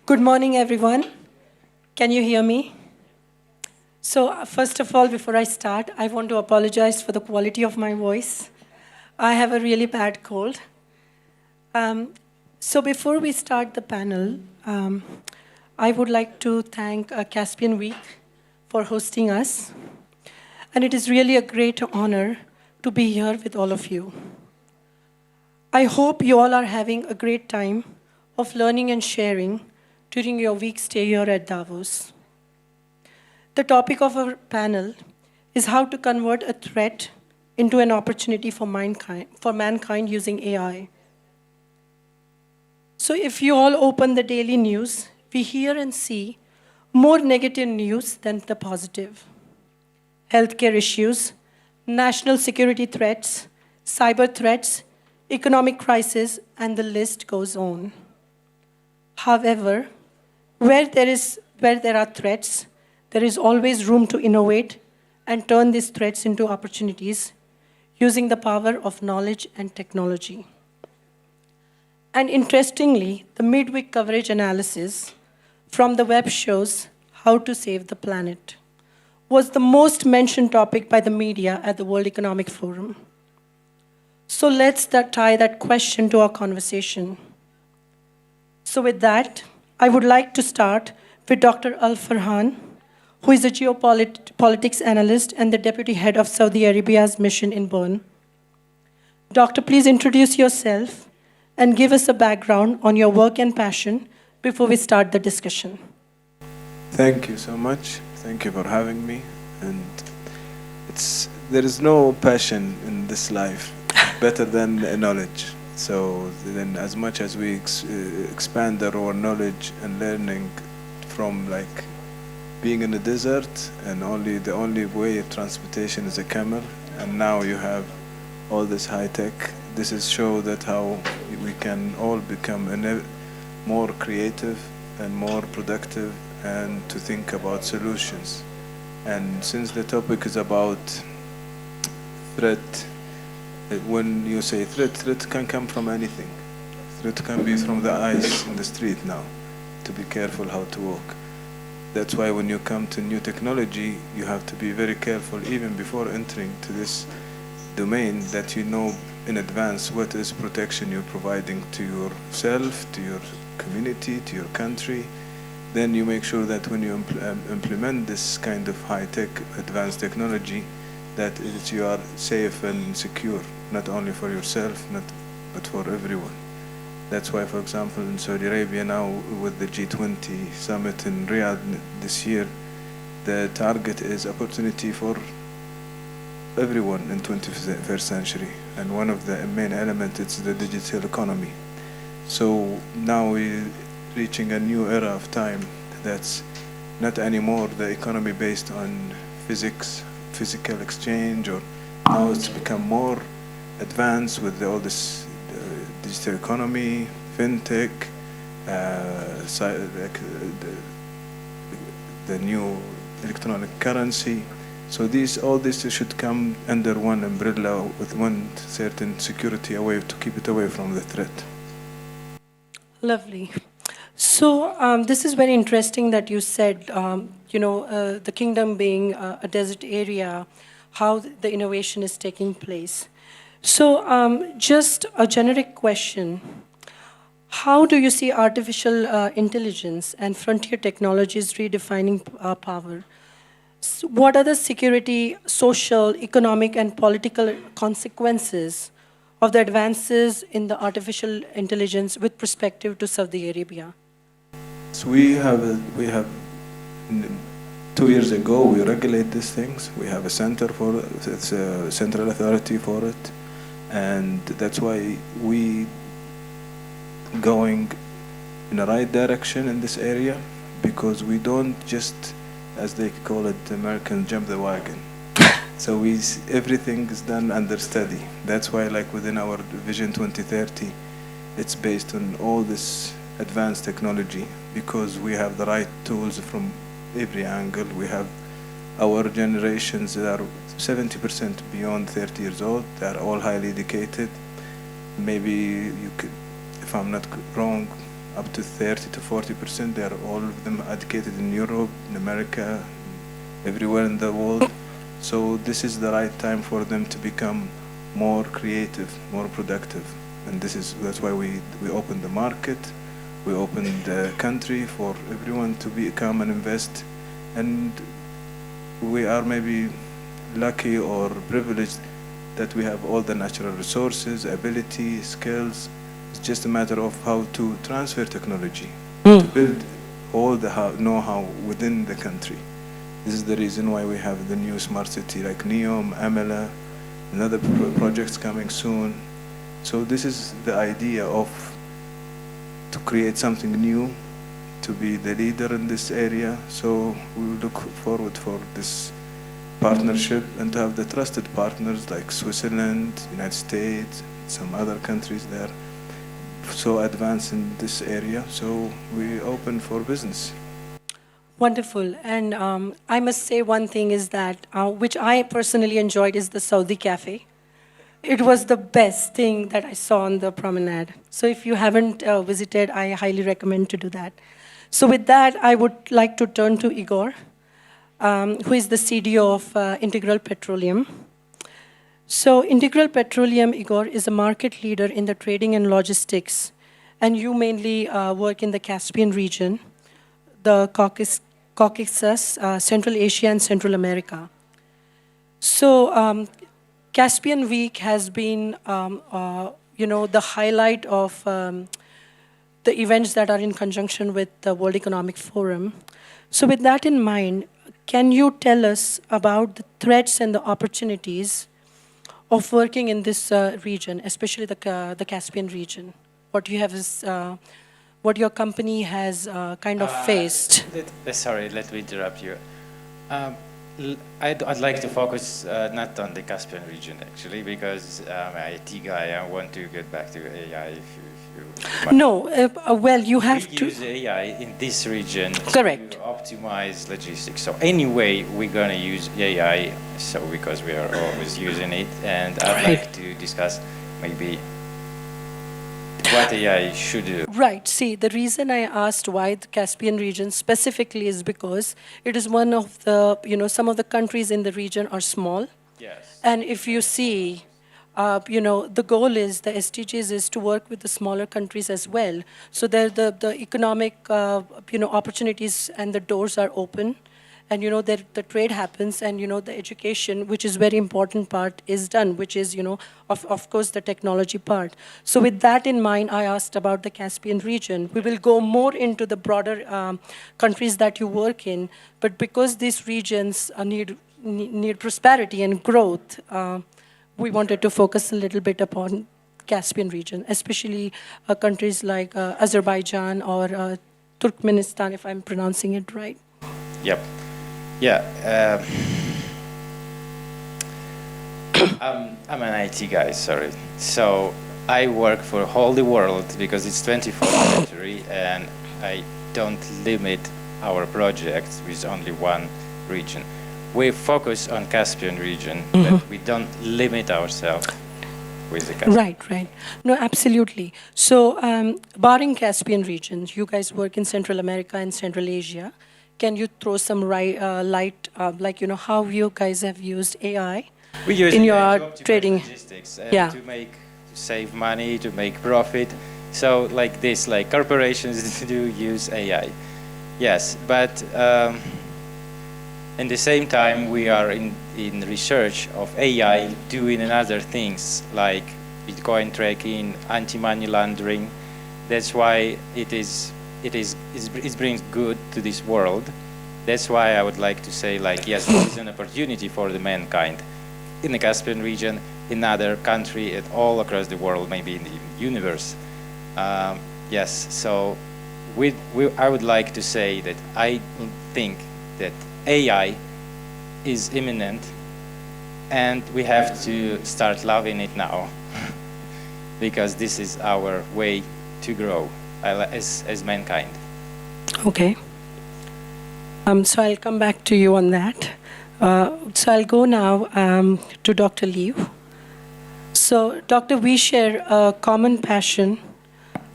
Good morning, everyone. Can you hear me? So first of all, before I start, I want to apologize for the quality of my voice. I have a really bad cold. So before we start the panel, I would like to thank Caspian Week for hosting us. And it is really a great honor to be here with all of you. I hope you all are having a great time of learning and sharing during your week stay here at Davos. The topic of our panel is how to convert a threat into an opportunity for mankind using AI. So if you all open the daily news, we hear and see more negative news than the positive. Healthcare issues, national security threats, cyber threats, economic crisis, and the list goes on. However, where there are threats, there is always room to innovate and turn these threats into opportunities using the power of knowledge and technology. And interestingly, the midweek coverage analysis from the web shows How to Save the Planet was the most mentioned topic by the media at the World Economic Forum. So let's tie that question to our conversation. So with that, I would like to start with Dr. Alfarhan, who is a geopolitics analyst and the deputy head of Saudi Arabia's mission in Bern. Doctor, please introduce yourself and give us a background on your work and passion before we start the discussion. Thank you so much. Thank you for having me. And there is no passion in this life better than knowledge. So then as much as we expand our knowledge and learning from like being in the desert and the only way of transportation is a camel, and now you have all this high tech, this is show that how we can all become more creative and more productive and to think about solutions. And since the topic is about threat, when you say threat can come from anything. Threat can be from the ice in the street now, to be careful how to walk. That's why when you come to new technology, you have to be very careful even before entering to this domain that you know in advance what is protection you're providing to yourself, to your community, to your country. Then you make sure that when you implement this kind of high-tech advanced technology, that you are safe and secure, not only for yourself, but for everyone. That's why, for example, in Saudi Arabia now, with the G20 summit in Riyadh this year, the target is opportunity for everyone in 21st century. And one of the main elements is the digital economy. So now we're reaching a new era of time that's not anymore the economy based on physical exchange, or now it's become more advanced with all this digital economy, fintech, the new electronic currency. So all this should come under one umbrella with one certain security to keep it away from the threat. Lovely. So this is very interesting that you said, the kingdom being a desert area, how the innovation is taking place. So just a generic question. How do you see artificial intelligence and frontier technologies redefining power? What are the security, social, economic, and political consequences of the advances in the artificial intelligence with perspective to Saudi Arabia? So we have 2 years ago, we regulate these things. We have a center for it. It's a central authority for it. And that's why we going in the right direction in this area, because we don't just, as they call it, the American jump the wagon. So everything is done under study. That's why like within our Vision 2030, it's based on all this advanced technology, because we have the right tools from every angle. We have our generations that are 70% beyond 30 years old. They are all highly educated. Maybe you could, if I'm not wrong, up to 30 to 40%. They are all of them educated in Europe, in America, everywhere in the world. So this is the right time for them to become more creative, more productive. And that's why we opened the market, we opened the country for everyone to come and invest. And we are maybe lucky or privileged that we have all the natural resources, ability, skills. It's just a matter of how to transfer technology, to build all the know-how within the country. This is the reason why we have the new smart city like NEOM, Amela, and other projects coming soon. So this is the idea of to create something new, to be the leader in this area. So we look forward for this partnership and to have the trusted partners like Switzerland, United States, some other countries there, so advanced in this area. So we open for business. Wonderful. And I must say one thing is that, which I personally enjoyed, is the Saudi Cafe. It was the best thing that I saw on the promenade. So if you haven't visited, I highly recommend to do that. So with that, I would like to turn to Igor, who is the CDO of Integral Petroleum. So Integral Petroleum, Igor, is a market leader in the trading and logistics. And you mainly work in the Caspian region, the Caucasus, Central Asia, and Central America. So Caspian Week has been, the highlight of the events that are in conjunction with the World Economic Forum. So with that in mind, can you tell us about the threats and the opportunities of working in this region, especially the Caspian region? What you have is, what your company has kind of faced. Sorry, let me interrupt you. I'd like to focus not on the Caspian region, actually, because I'm an IT guy. I want to get back to AI. If you no, well, you have to use AI in this region. Correct. To optimize logistics. So anyway, we're going to use AI, so because we are always using it, and I'd like to discuss maybe what AI should do. Right. See, the reason I asked why the Caspian region specifically is because it is one of the, some of the countries in the region are small. Yes. And if you see, the goal is, the SDGs is to work with the smaller countries as well. So the economic, opportunities and the doors are open. And, the trade happens, and, the education, which is very important part, is done, which is, of course, the technology part. So with that in mind, I asked about the Caspian region. We will go more into the broader countries that you work in, but because these regions need prosperity and growth, we wanted to focus a little bit upon Caspian region, especially countries like Azerbaijan or Turkmenistan, if I'm pronouncing it right. Yep. Yeah, I'm an IT guy, sorry. So I work for all the world because it's 24th century, and I don't limit our projects with only one region. We focus on Caspian region, but we don't limit ourselves with the Caspian. Right. No, absolutely. So barring Caspian regions, you guys work in Central America and Central Asia. Can you throw some light, how you guys have used AI in your trading? Logistics, to save money, to make profit. So like this, like corporations do use AI. Yes, but at the same time, we are in research of AI doing other things like Bitcoin tracking, anti-money laundering. That's why it brings good to this world. That's why I would like to say, yes, this is an opportunity for the mankind in the Caspian region, in other country, and all across the world, maybe in the universe. Yes, so I would like to say that I think that AI is imminent, and we have to start loving it now, because this is our way to grow as mankind. Okay. So I'll come back to you on that. So I'll go now to Dr. Liu. So, Doctor, we share a common passion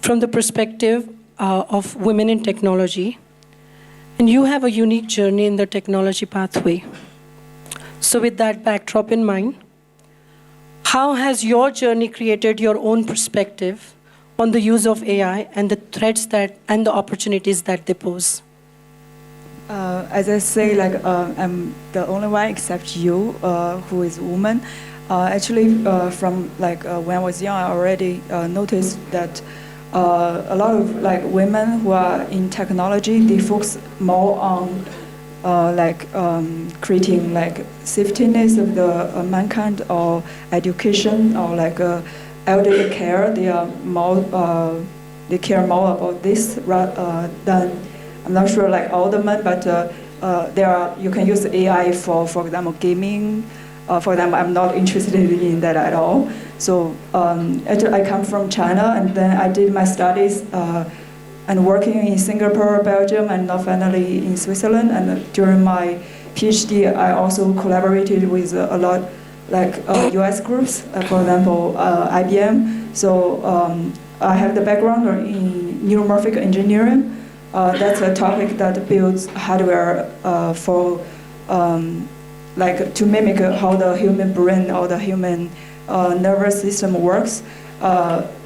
from the perspective of women in technology, and you have a unique journey in the technology pathway. So with that backdrop in mind, how has your journey created your own perspective on the use of AI and the threats and the opportunities that they pose? As I say, like I'm the only one except you who is a woman. Actually, from like when I was young, I already noticed that a lot of like women who are in technology, they focus more on creating like safetyness of the mankind, or education, or like elderly care. They are more they care more about this than, I'm not sure like all the men, but you can use AI for example gaming. For example, I'm not interested in that at all. So actually I come from China, and then I did my studies and working in Singapore, Belgium, and now finally in Switzerland. And during my PhD, I also collaborated with a lot like US groups, for example, IBM. So I have the background in neuromorphic engineering. That's a topic that builds hardware for like to mimic how the human brain or the human nervous system works.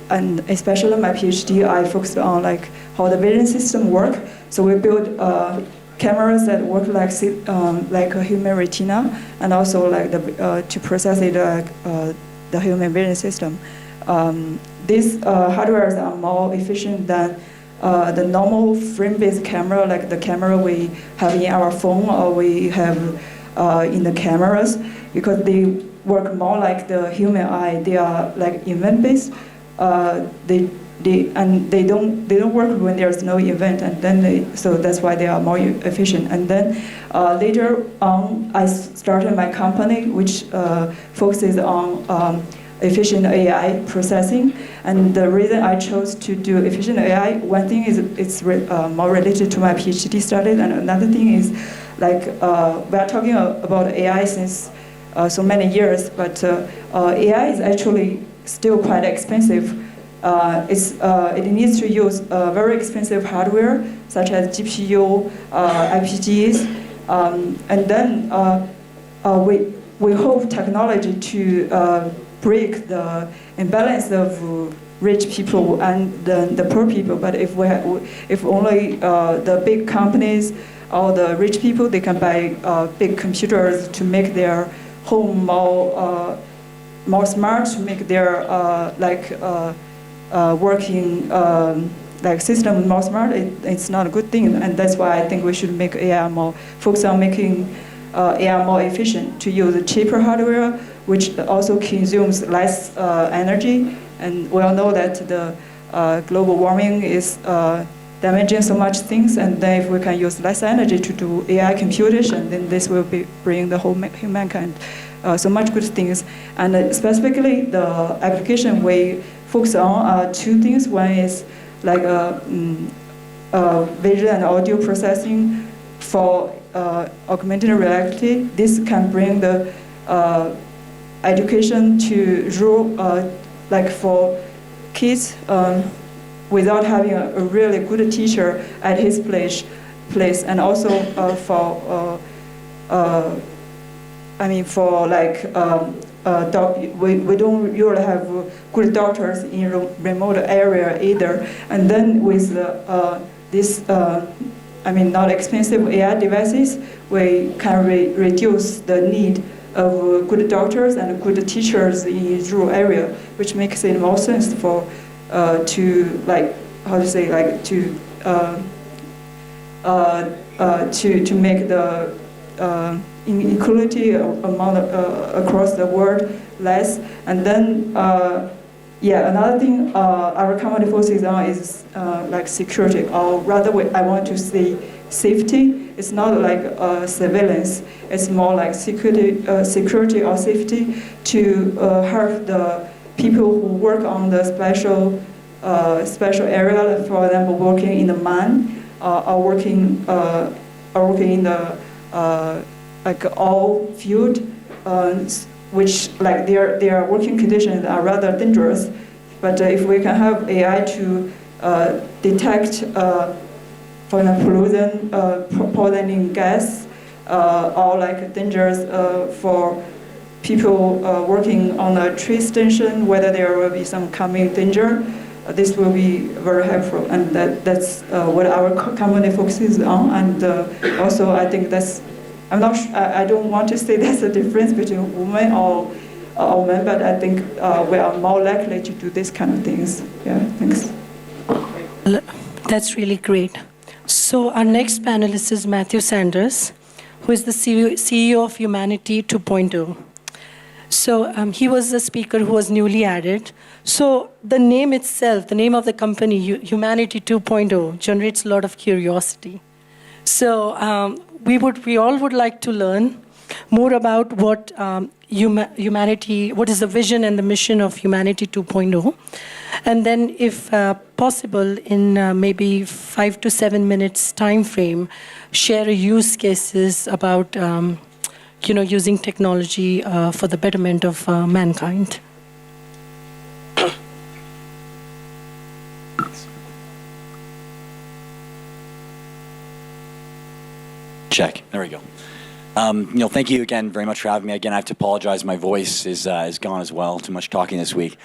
And especially my PhD, I focused on like how the vision system work. So we built cameras that work like a human retina, and also like to process it the human vision system. These hardwares are more efficient than the normal frame-based camera, like the camera we have in our phone or we have in the cameras, because they work more like the human eye. They are like event-based. They don't work when there's no event, and then so that's why they are more efficient. And then later on, I started my company, which focuses on efficient AI processing. And the reason I chose to do efficient AI, one thing is it's more related to my PhD studies, and another thing is like we are talking about AI since so many years, but AI is actually still quite expensive. It needs to use very expensive hardware such as GPU, IPGs, and then we hope technology to break the imbalance of rich people and the poor people. But if only the big companies or the rich people, they can buy big computers to make their home more smart, to make their working like system more smart. It's not a good thing, and that's why I think we should make AI more focus on making AI more efficient, to use cheaper hardware, which also consumes less energy. And we all know that the global warming is damaging so much things, and then if we can use less energy to do AI computation, then this will bring the whole humankind so much good things. And specifically, the application we focus on are two things. One is like visual and audio processing for augmented reality. This can bring the education to rural, like for kids without having a really good teacher at his place, and also for we don't usually have good doctors in remote area either. And then with not expensive AI devices, we can reduce the need of good doctors and good teachers in rural area, which makes it more sense for to make the inequality among across the world less. And then another thing our company focuses on is like security, or rather I want to say safety. It's not like surveillance. It's more like security or safety to help the people who work on the special area, for example, working in the mine, or working in the oil field, which like their working conditions are rather dangerous. But if we can have AI to detect, for example, polluting gas or like dangers for people working on a tree extension, whether there will be some coming danger. This will be very helpful, and that's what our company focuses on. And also, I think that's, I don't want to say there's a difference between women or men, but I think we are more likely to do this kind of things. Yeah, thanks. That's really great. So our next panelist is Matthew Sanders, who is the CEO of Humanity 2.0. So he was a speaker who was newly added. So the name itself, the name of the company, Humanity 2.0, generates a lot of curiosity. So we all would like to learn more about what humanity, what is the vision and the mission of Humanity 2.0. And then, if possible, in maybe 5 to 7 minutes time frame, share use cases about using technology for the betterment of mankind. Check. There we go. Thank you again very much for having me. Again, I have to apologize. My voice is gone as well. Too much talking this week.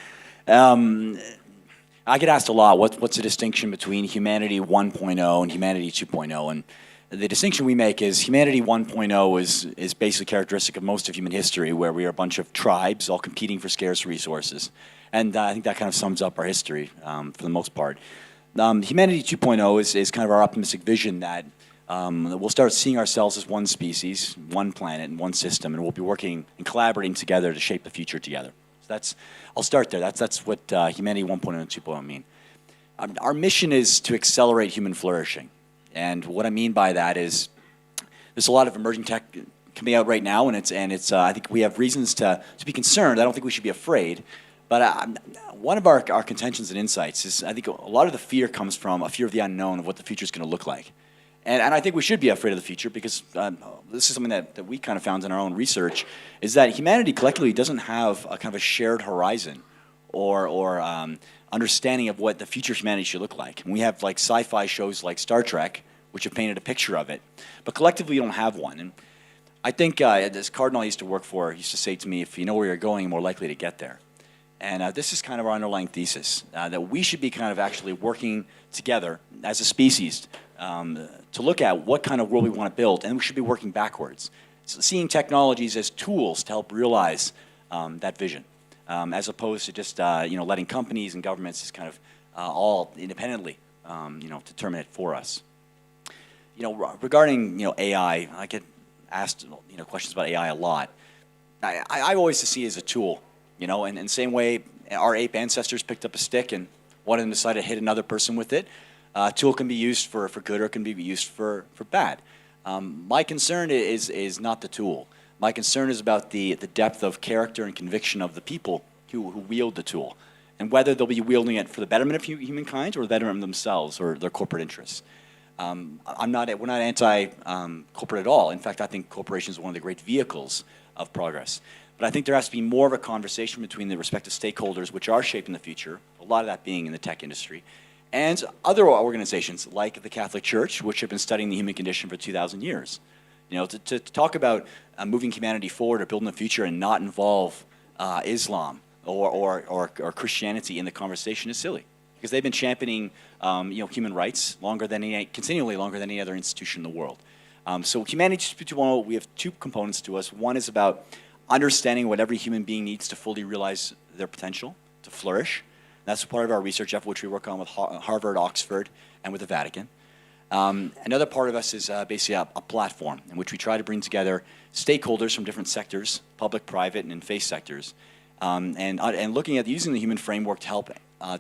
I get asked a lot, what's the distinction between Humanity 1.0 and Humanity 2.0? And the distinction we make is Humanity 1.0 is basically characteristic of most of human history, where we are a bunch of tribes all competing for scarce resources. And I think that kind of sums up our history for the most part. Humanity 2.0 is kind of our optimistic vision that we'll start seeing ourselves as one species, one planet, and one system, and we'll be working and collaborating together to shape the future together. So I'll start there. That's what Humanity 1.0 and 2.0 mean. Our mission is to accelerate human flourishing. And what I mean by that is there's a lot of emerging tech coming out right now, and it's I think we have reasons to be concerned. I don't think we should be afraid. But one of our contentions and insights is I think a lot of the fear comes from a fear of the unknown of what the future is going to look like. And I think we should be afraid of the future because this is something that we kind of found in our own research, is that humanity collectively doesn't have a kind of a shared horizon or understanding of what the future of humanity should look like. And we have like sci-fi shows like Star Trek, which have painted a picture of it, but collectively we don't have one. And I think this cardinal I used to work for used to say to me, if you know where you're going, you're more likely to get there. And this is kind of our underlying thesis, that we should be kind of actually working together as a species to look at what kind of world we want to build, and we should be working backwards. So seeing technologies as tools to help realize that vision, as opposed to just letting companies and governments just kind of all independently determine it for us. Regarding AI, I get asked questions about AI a lot. I always see it as a tool, and in the same way our ape ancestors picked up a stick and one of them decided to hit another person with it. A tool can be used for good or it can be used for bad. My concern is not the tool. My concern is about the depth of character and conviction of the people who wield the tool, and whether they'll be wielding it for the betterment of humankind or the betterment of themselves or their corporate interests. We're not anti-corporate at all. In fact, I think corporations are one of the great vehicles of progress. But I think there has to be more of a conversation between the respective stakeholders which are shaping the future, a lot of that being in the tech industry, and other organizations like the Catholic Church, which have been studying the human condition for 2,000 years. To talk about moving humanity forward or building a future and not involve Islam or Christianity in the conversation is silly, because they've been championing human rights continually longer than any other institution in the world. So Humanity 2.0, we have two components to us. One is about understanding what every human being needs to fully realize their potential, to flourish. That's part of our research effort, which we work on with Harvard, Oxford, and with the Vatican. Another part of us is basically a platform in which we try to bring together stakeholders from different sectors, public, private, and in-faith sectors, and looking at using the human framework to help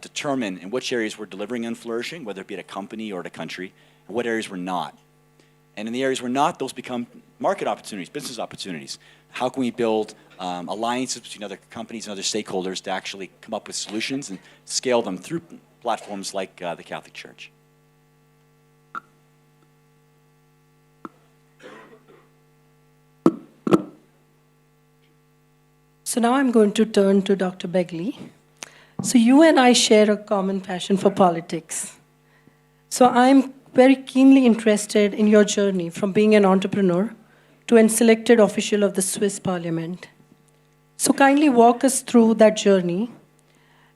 determine in which areas we're delivering on flourishing, whether it be at a company or at a country, and what areas we're not. And in the areas we're not, those become market opportunities, business opportunities. How can we build alliances between other companies and other stakeholders to actually come up with solutions and scale them through platforms like the Catholic Church? So now I'm going to turn to Dr. Béglé. So you and I share a common passion for politics. So I'm very keenly interested in your journey from being an entrepreneur to an selected official of the Swiss Parliament. So kindly walk us through that journey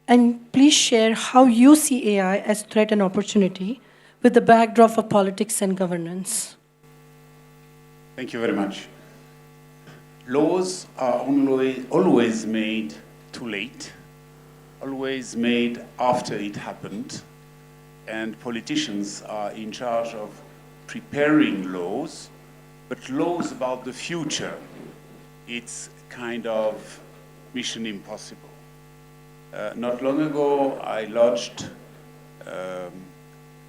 and please share how you see AI as threat and opportunity with the backdrop of politics and governance. Thank you very much. Laws are always made too late, always made after it happened, and politicians are in charge of preparing laws, but laws about the future, it's kind of mission impossible. Not long ago, I lodged a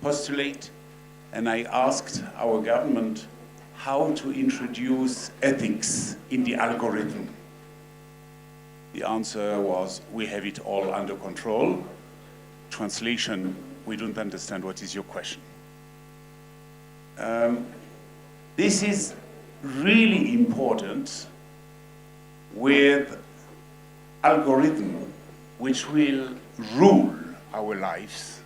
postulate, and I asked our government how to introduce ethics in the algorithm. The answer was, we have it all under control. Translation, we don't understand what is your question. This is really important with algorithm which will rule our lives,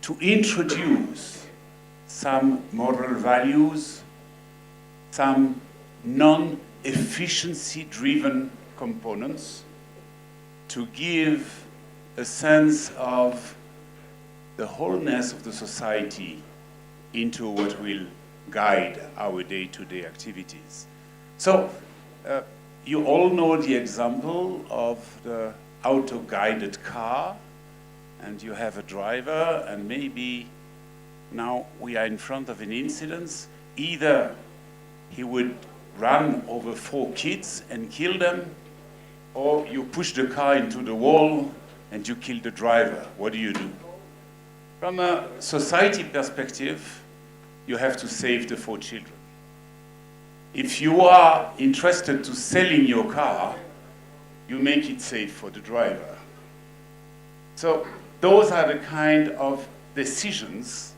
to introduce some moral values, some non-efficiency driven components, to give a sense of the wholeness of the society into what will guide our day-to-day activities. So you all know the example of the auto-guided car, and you have a driver, and maybe now we are in front of an incident. Either he would run over 4 kids and kill them, or you push the car into the wall and you kill the driver. What do? From a society perspective, you have to save the 4 children. If you are interested to selling your car, you make it safe for the driver. So those are the kind of decisions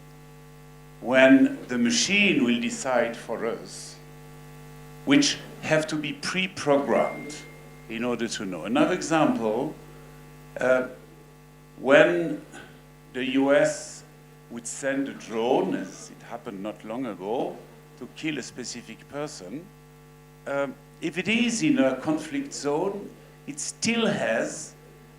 when the machine will decide for us, which have to be pre-programmed in order to know. Another example, when the US would send a drone, as it happened not long ago, to kill a specific person, if it is in a conflict zone, it still has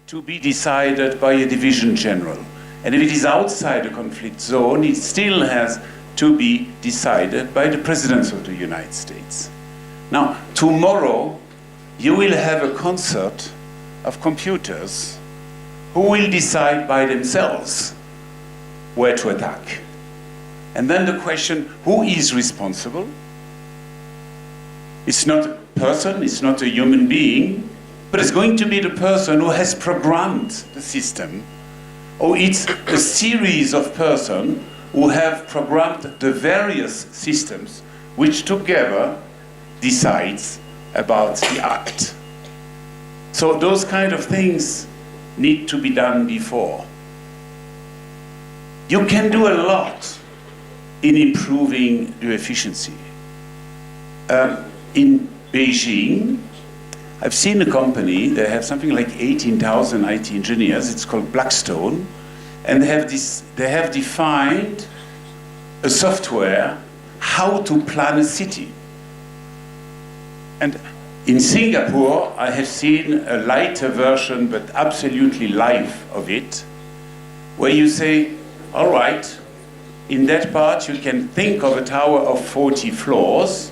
to be decided by a division general. And if it is outside the conflict zone, it still has to be decided by the President of the United States. Now, tomorrow, you will have a concert of computers who will decide by themselves where to attack. And then the question, who is responsible? It's not a person, it's not a human being, but it's going to be the person who has programmed the system, or it's a series of persons who have programmed the various systems which together decides about the act. So those kind of things need to be done before. You can do a lot in improving the efficiency. In Beijing, I've seen a company, they have something like 18,000 IT engineers, it's called Blackstone, and they have defined a software how to plan a city. And in Singapore, I have seen a lighter version, but absolutely live of it, where you say, all right, in that part you can think of a tower of 40 floors,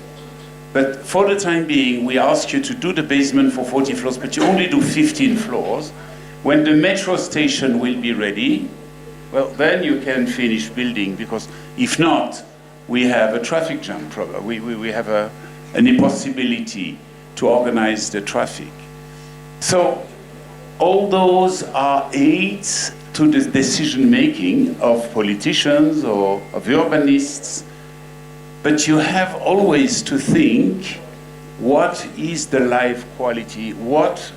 but for the time being, we ask you to do the basement for 40 floors, but you only do 15 floors. When the metro station will be ready, well, then you can finish building, because if not, we have a traffic jam problem. We have an impossibility to organize the traffic. So all those are aids to the decision-making of politicians or of urbanists, but you have always to think, what is the life quality? What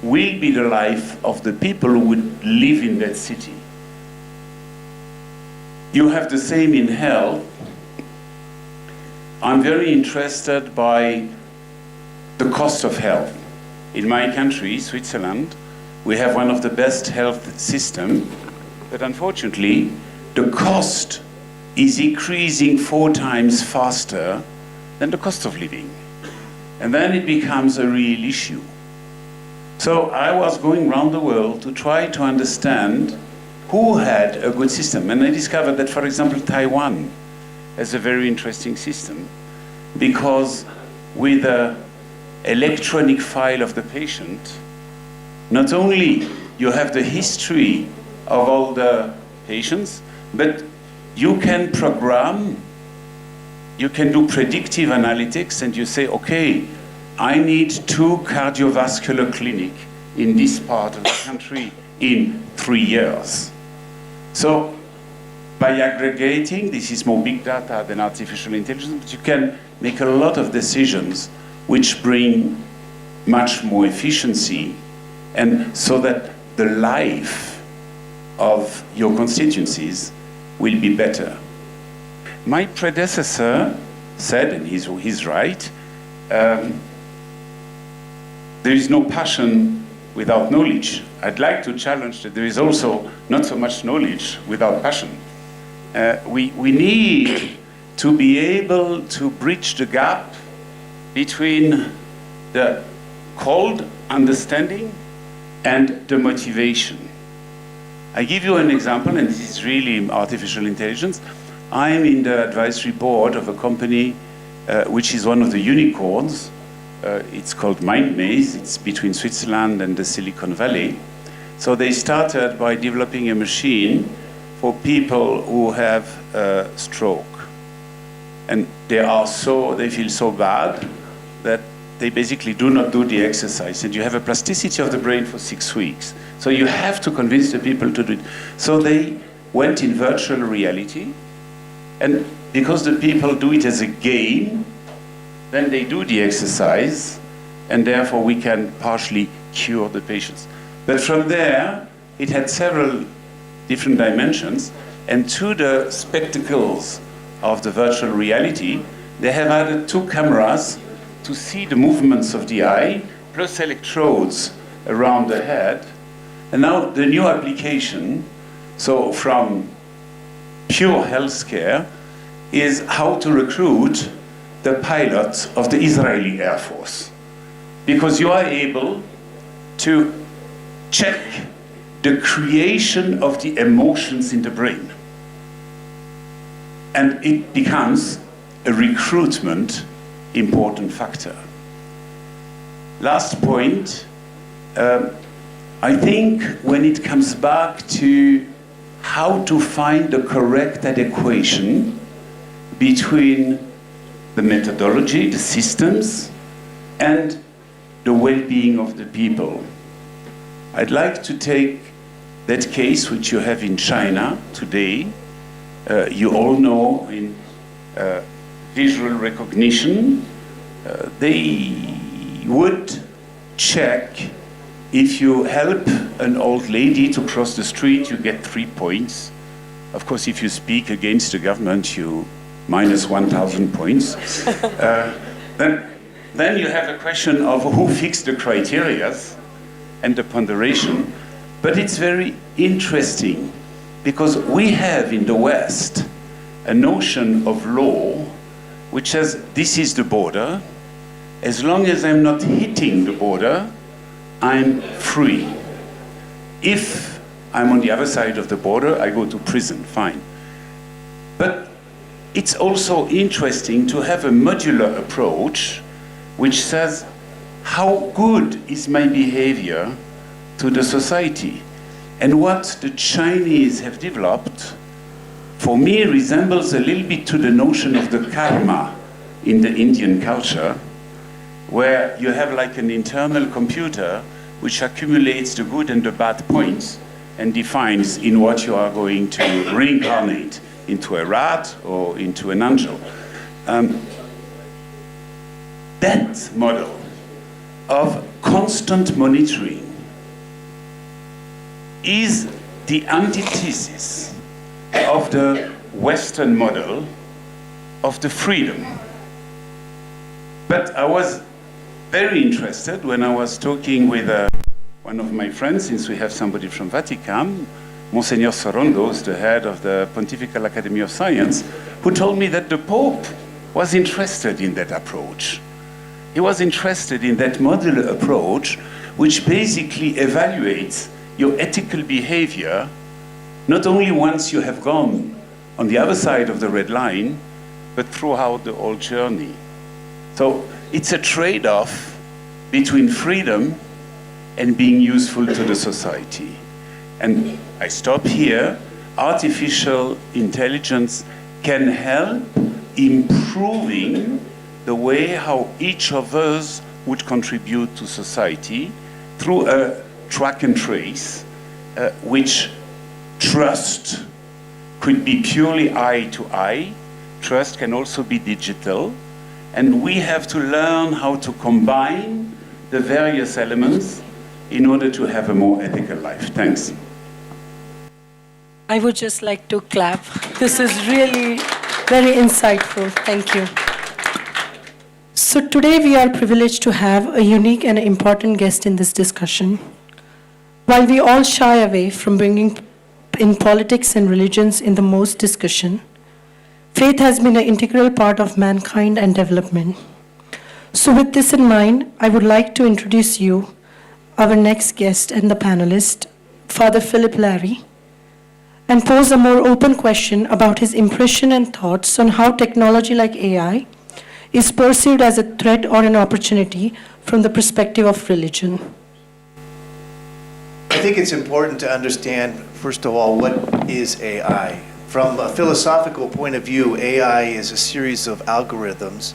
will be the life of the people who would live in that city? You have the same in health. I'm very interested by the cost of health. In my country, Switzerland, We have one of the best health systems, but unfortunately, the cost is increasing 4 times faster than the cost of living. And then it becomes a real issue. So I was going around the world to try to understand who had a good system. And I discovered that, for example, Taiwan has a very interesting system, because with the electronic file of the patient, not only you have the history of all the patients, but you can program, you can do predictive analytics, and you say, okay, I need 2 cardiovascular clinics in this part of the country in 3 years. So by aggregating, this is more big data than artificial intelligence, but you can make a lot of decisions which bring much more efficiency, and so that the life of your constituencies will be better. My predecessor said, and he's right, there is no passion without knowledge. I'd like to challenge that there is also not so much knowledge without passion. We need to be able to bridge the gap between the cold understanding and the motivation. I give you an example, and this is really artificial intelligence. I'm in the advisory board of a company which is one of the unicorns. It's called MindMaze. It's between Switzerland and the Silicon Valley. So they started by developing a machine for people who have a stroke. And they feel so bad that they basically do not do the exercise. And you have a plasticity of the brain for 6 weeks. So you have to convince the people to do it. So they went in virtual reality. And because the people do it as a game, then they do the exercise, and therefore we can partially cure the patients. But from there, it had several different dimensions, and to the spectacles of the virtual reality, they have added 2 cameras to see the movements of the eye, plus electrodes around the head. And now the new application, so from pure healthcare, is how to recruit the pilots of the Israeli Air Force. Because you are able to check the creation of the emotions in the brain. And it becomes a recruitment important factor. Last point, I think when it comes back to how to find the correct adequation between the methodology, the systems, and the well-being of the people. I'd like to take that case which you have in China today. You all know in visual recognition, they would check if you help an old lady to cross the street, you get 3 points. Of course, if you speak against the government, you minus 1,000 points. Then you have a question of who fixed the criteria and the ponderation. But it's very interesting because we have in the West a notion of law which says this is the border. As long as I'm not hitting the border, I'm free. If I'm on the other side of the border, I go to prison, fine. But it's also interesting to have a modular approach which says, how good is my behavior to the society? And what the Chinese have developed, for me, resembles a little bit to the notion of the karma in the Indian culture, where you have like an internal computer which accumulates the good and the bad points and defines in what you are going to reincarnate, into a rat or into an angel. That model of constant monitoring is the antithesis of the Western model of the freedom. But I was very interested when I was talking with one of my friends, since we have somebody from Vatican, Monsignor Sorondo, is the head of the Pontifical Academy of Science, who told me that the Pope was interested in that approach. He was interested in that modular approach, which basically evaluates your ethical behavior, not only once you have gone on the other side of the red line, but throughout the whole journey. So it's a trade-off between freedom and being useful to the society. And I stop here. Artificial intelligence can help improving the way how each of us would contribute to society through a track and trace, which trust could be purely eye to eye. Trust can also be digital. And we have to learn how to combine the various elements in order to have a more ethical life. Thanks. I would just like to clap. This is really very insightful. Thank you. So today we are privileged to have a unique and important guest in this discussion. While we all shy away from bringing in politics and religions in the most discussion, faith has been an integral part of mankind and development. So with this in mind, I would like to introduce you our next guest and the panelist, Father Philip Larrey, and pose a more open question about his impression and thoughts on how technology like AI is perceived as a threat or an opportunity from the perspective of religion. I think it's important to understand, first of all, what is AI. From a philosophical point of view, AI is a series of algorithms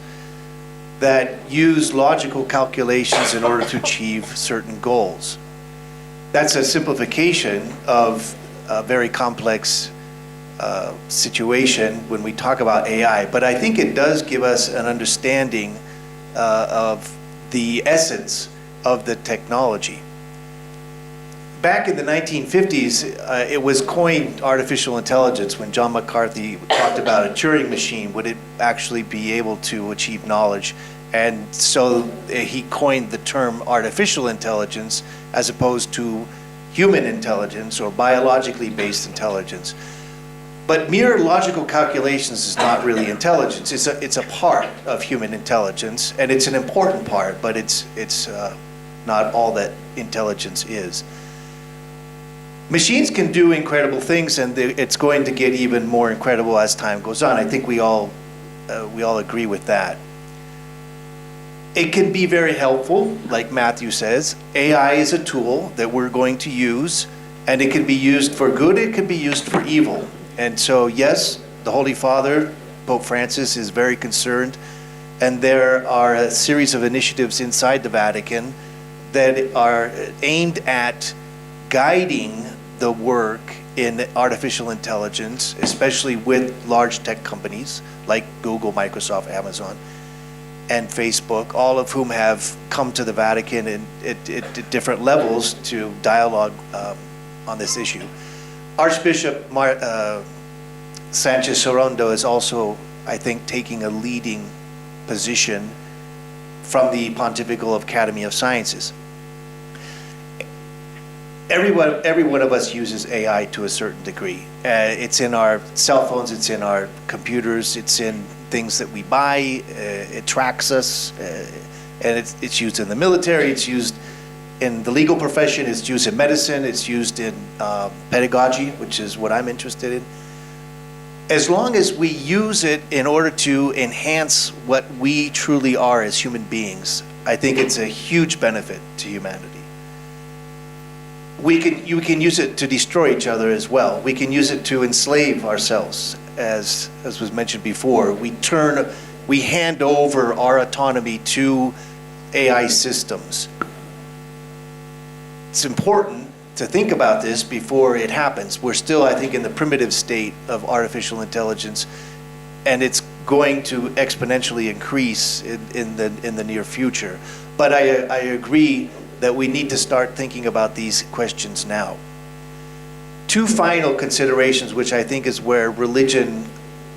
that use logical calculations in order to achieve certain goals. That's a simplification of a very complex situation when we talk about AI, but I think it does give us an understanding of the essence of the technology. Back in the 1950s, it was coined artificial intelligence when John McCarthy talked about a Turing machine. Would it actually be able to achieve knowledge? And so he coined the term artificial intelligence as opposed to human intelligence or biologically based intelligence. But mere logical calculations is not really intelligence. It's a part of human intelligence, and it's an important part, but it's not all that intelligence is. Machines can do incredible things, and it's going to get even more incredible as time goes on. I think we all agree with that. It can be very helpful, like Matthew says. AI is a tool that we're going to use, and it can be used for good, it can be used for evil. And so, yes, the Holy Father, Pope Francis, is very concerned, and there are a series of initiatives inside the Vatican that are aimed at guiding the work in artificial intelligence, especially with large tech companies like Google, Microsoft, Amazon, and Facebook, all of whom have come to the Vatican at different levels to dialogue on this issue. Archbishop Sanchez Sorondo is also, I think, taking a leading position from the Pontifical Academy of Sciences. Every one of us uses AI to a certain degree. It's in our cell phones, it's in our computers, it's in things that we buy, it tracks us, and it's used in the military, it's used in the legal profession, it's used in medicine, it's used in pedagogy, which is what I'm interested in. As long as we use it in order to enhance what we truly are as human beings, I think it's a huge benefit to humanity. You can use it to destroy each other as well. We can use it to enslave ourselves, as was mentioned before. We hand over our autonomy to AI systems. It's important to think about this before it happens. We're still, I think, in the primitive state of artificial intelligence, and it's going to exponentially increase in the near future. But I agree that we need to start thinking about these questions now. Two final considerations, which I think is where religion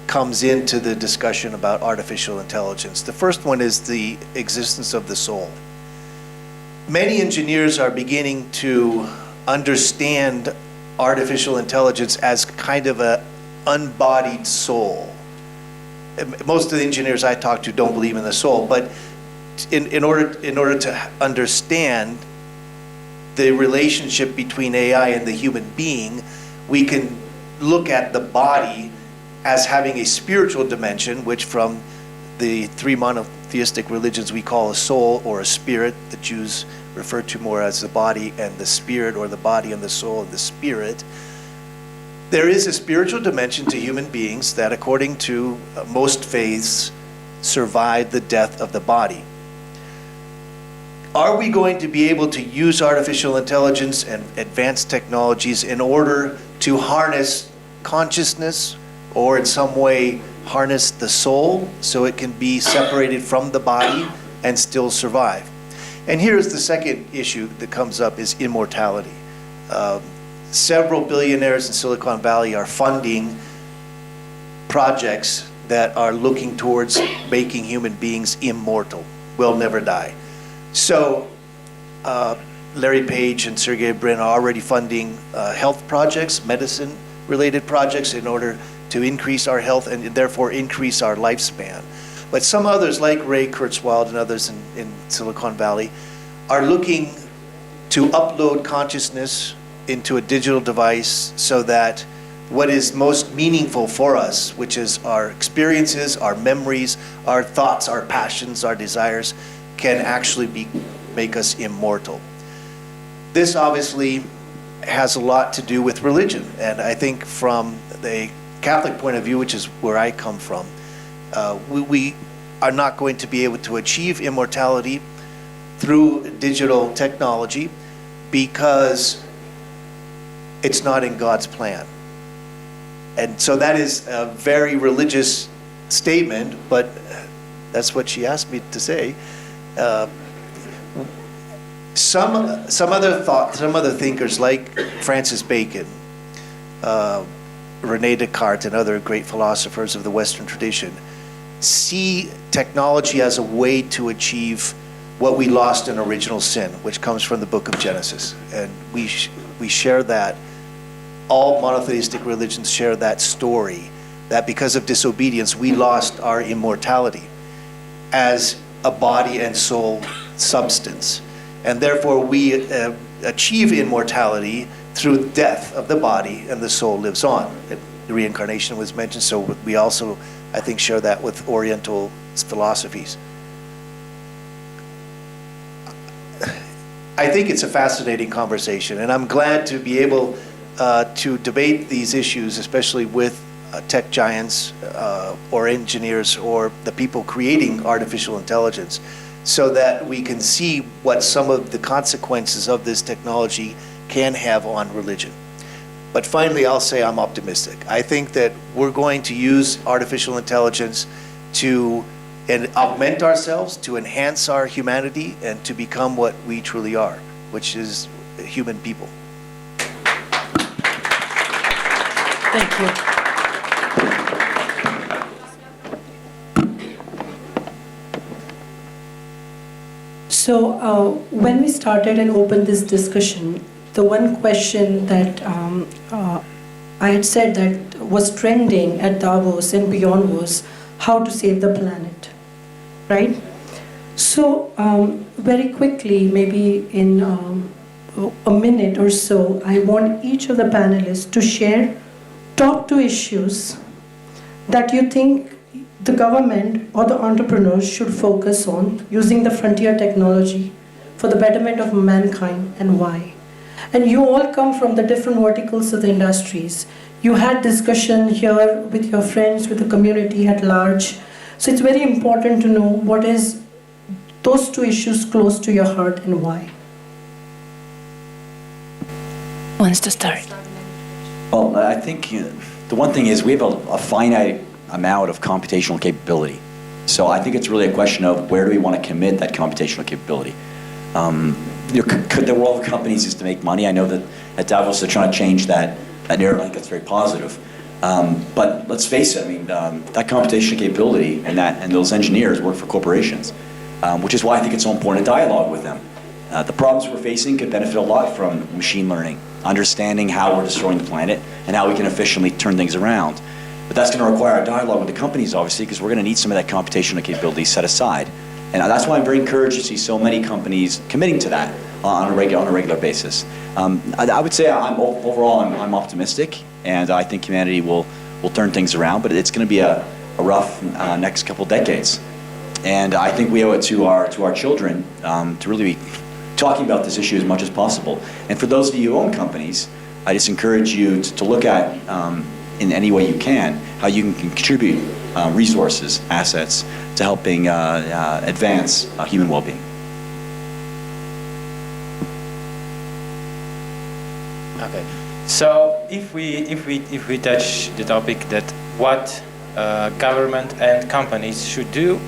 comes into the discussion about artificial intelligence. The first one is the existence of the soul. many engineers are beginning to understand artificial intelligence as kind of an unbodied soul. Most of the engineers I talk to don't believe in the soul, but in order to understand the relationship between AI and the human being, we can look at the body as having a spiritual dimension, which from the three monotheistic religions we call a soul or a spirit. The Jews refer to more as the body and the spirit, or the body and the soul and the spirit. There is a spiritual dimension to human beings that, according to most faiths, survive the death of the body. Are we going to be able to use artificial intelligence and advanced technologies in order to harness consciousness, or in some way harness the soul so it can be separated from the body and still survive? And here's the second issue that comes up, is immortality. Several billionaires in Silicon Valley are funding projects that are looking towards making human beings immortal, will never die. So Larry Page and Sergey Brin are already funding health projects, medicine-related projects, in order to increase our health and therefore increase our lifespan. But some others, like Ray Kurzweil and others in Silicon Valley, are looking to upload consciousness into a digital device so that what is most meaningful for us, which is our experiences, our memories, our thoughts, our passions, our desires, can actually make us immortal. This obviously has a lot to do with religion, and I think from the Catholic point of view, which is where I come from, we are not going to be able to achieve immortality through digital technology because it's not in God's plan. And so that is a very religious statement, but that's what she asked me to say. Some other thinkers like Francis Bacon, René Descartes, and other great philosophers of the Western tradition see technology as a way to achieve what we lost in original sin, which comes from the book of Genesis. And we share that. All monotheistic religions share that story, that because of disobedience, we lost our immortality as a body and soul substance. And therefore we achieve immortality through death of the body, and the soul lives on. The reincarnation was mentioned, so we also, I think, share that with Oriental philosophies. I think it's a fascinating conversation, and I'm glad to be able to debate these issues, especially with tech giants or engineers or the people creating artificial intelligence, so that we can see what some of the consequences of this technology can have on religion. But finally, I'll say I'm optimistic. I think that we're going to use artificial intelligence to augment ourselves, to enhance our humanity, and to become what we truly are, which is human people. Thank you. So when we started and opened this discussion, the one question that I had said that was trending at Davos and beyond was how to save the planet, right? So very quickly, maybe in a minute or so, I want each of the panelists to share top 2 issues that you think the government or the entrepreneurs should focus on using the frontier technology for the betterment of mankind, and why. And you all come from the different verticals of the industries. You had discussion here with your friends, with the community at large. So it's very important to know what is those 2 issues close to your heart and why. Who wants to start? Well, I think the one thing is we have a finite amount of computational capability. So I think it's really a question of where do we want to commit that computational capability. The role of companies is to make money. I know that at Davos they're trying to change that narrative. I think that's very positive. But let's face it, I mean, that computational capability and those engineers work for corporations, which is why I think it's so important to dialogue with them. The problems we're facing could benefit a lot from machine learning, understanding how we're destroying the planet and how we can efficiently turn things around. But that's going to require a dialogue with the companies, obviously, because we're going to need some of that computational capability set aside. And that's why I'm very encouraged to see so many companies committing to that on a regular basis. I would say overall I'm optimistic, and I think humanity will turn things around, but it's going to be a rough next couple decades. And I think we owe it to our children to really be talking about this issue as much as possible. And for those of you who own companies, I just encourage you to look at, in any way you can, how you can contribute resources, assets, to helping advance human well-being. Okay. So if we touch the topic that what government and companies should do,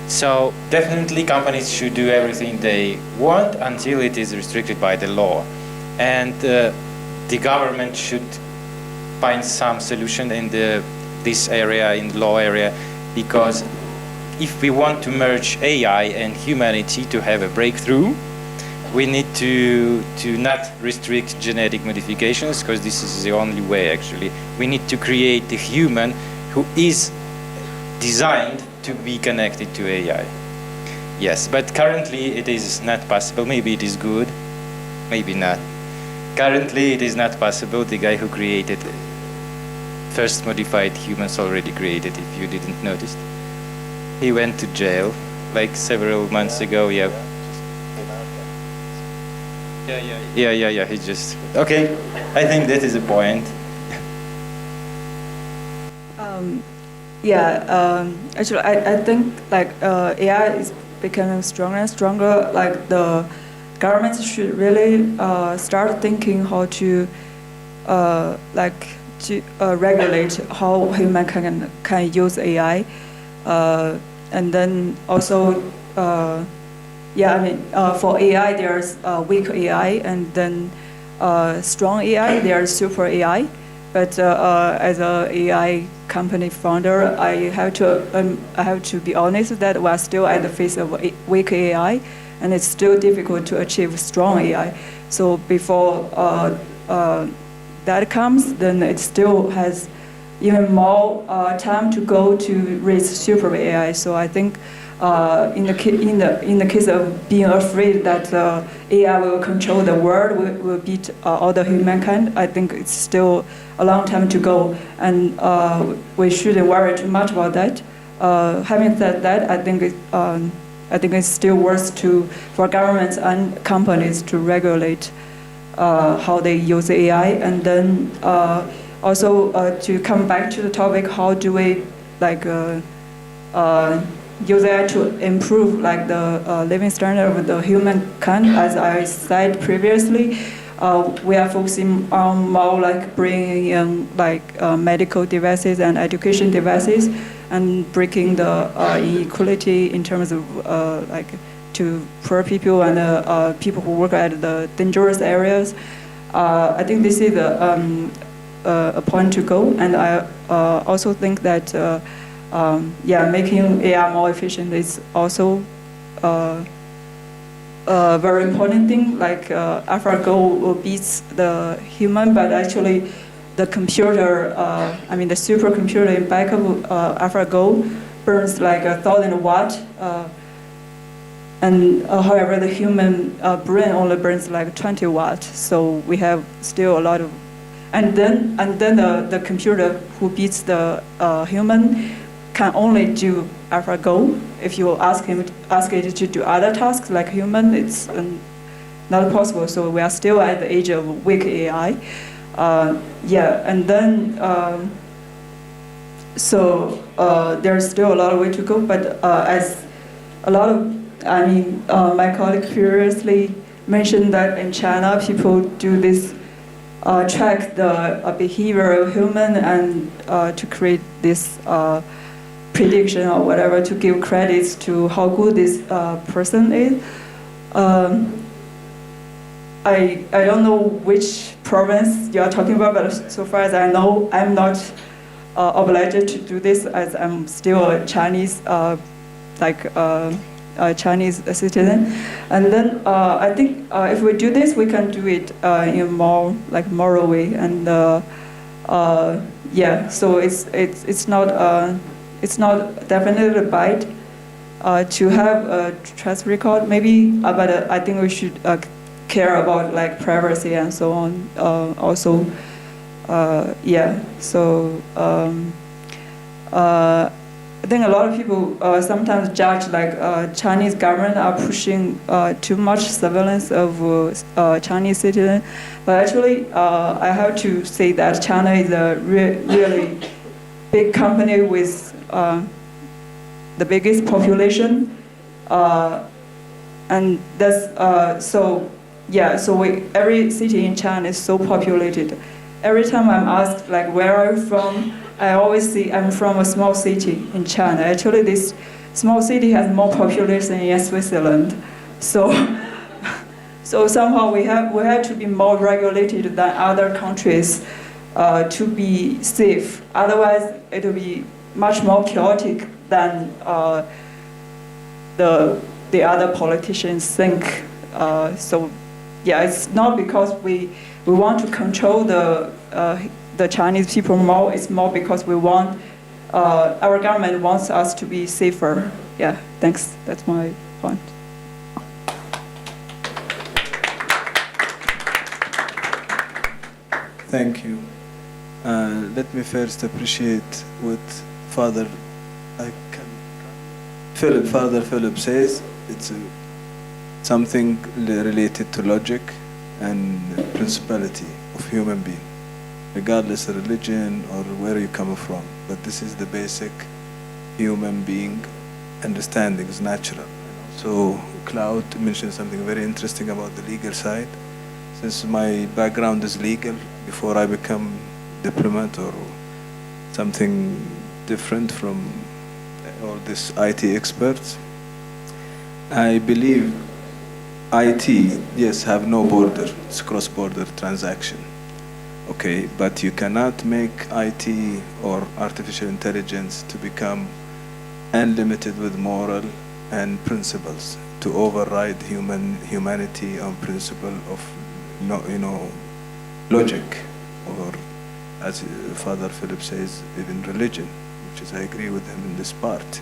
so definitely companies should do everything they want until it is restricted by the law, and the government should find some solution in this area, in the law area, because if we want to merge AI and humanity to have a breakthrough, we need to not restrict genetic modifications, because this is the only way actually. We need to create the human who is designed to be connected to AI. Yes, but currently it is not possible. Maybe it is good, maybe not. Currently it is not possible. The guy who created first modified humans already created, if you didn't notice. He went to jail like several months ago, yeah. Yeah, he just, okay, I think that is a point. Actually, I think like AI is becoming stronger and stronger. Like the governments should really start thinking how to regulate how human can use AI, and then also for AI there's weak AI, and then strong AI, there's super AI. But as a AI company founder, I have to be honest that we're still at the phase of weak AI, and it's still difficult to achieve strong AI. So before that comes, then it still has even more time to go to reach super AI. So I think in the case of being afraid that AI will control the world, will beat all the humankind, I think it's still a long time to go, and we shouldn't worry too much about that. Having said that, I think it's still worth for governments and companies to regulate how they use AI, and then also to come back to the topic, how do we use AI to improve the living standard of the humankind? As I said previously, we are focusing on more bringing in medical devices and education devices, and breaking the inequality in terms of to poor people and people who work at the dangerous areas. I think this is a point to go, and I also think that making AI more efficient is also a very important thing. AlphaGo beats the human, but actually the computer, the supercomputer in back of AlphaGo burns 1,000 watts. And however, the human brain only burns 20 watts. So we have still a lot of, and then the computer who beats the human can only do AlphaGo. If you ask it to do other tasks like human, it's not possible. So we are still at the age of weak AI. And then there's still a lot of way to go. But as a lot of my colleague previously mentioned that in China, people do this, track the behavior of human, and to create this prediction or whatever, to give credits to how good this person is. I don't know which province you are talking about, but so far as I know, I'm not obliged to do this, as I'm still a Chinese Chinese citizen. And then I think if we do this, we can do it in a more like moral way. And yeah, so it's not definitely bad to have a trace record maybe, but I think we should care about like privacy and so on. Also, yeah. So I think a lot of people sometimes judge like Chinese government are pushing too much surveillance of Chinese citizens, but actually I have to say that China is a really big company with the biggest population, and that's so yeah. So every city in China is so populated. Every time I'm asked like where are you from, I always say I'm from a small city in China. Actually, this small city has more population in Switzerland, so so somehow we have to be more regulated than other countries to be safe. Otherwise, it will be much more chaotic than the other politicians think. So yeah, it's not because we want to control the Chinese people more. It's more because we want our government wants us to be safer. Yeah, thanks. That's my point. Thank you. Let me first appreciate what Father Philip says. It's something related to logic and principality of human being, regardless of religion or where you come from. But this is the basic human being understanding, is natural. So Claude mentioned something very interesting about the legal side. Since my background is legal, before I become diplomat or something different from all these IT experts, I believe IT, yes, have no border. It's cross-border transaction. Okay, but you cannot make IT or artificial intelligence to become unlimited with moral and principles, to override humanity on principle of logic, or as Father Philip says, even religion, which is I agree with him in this part.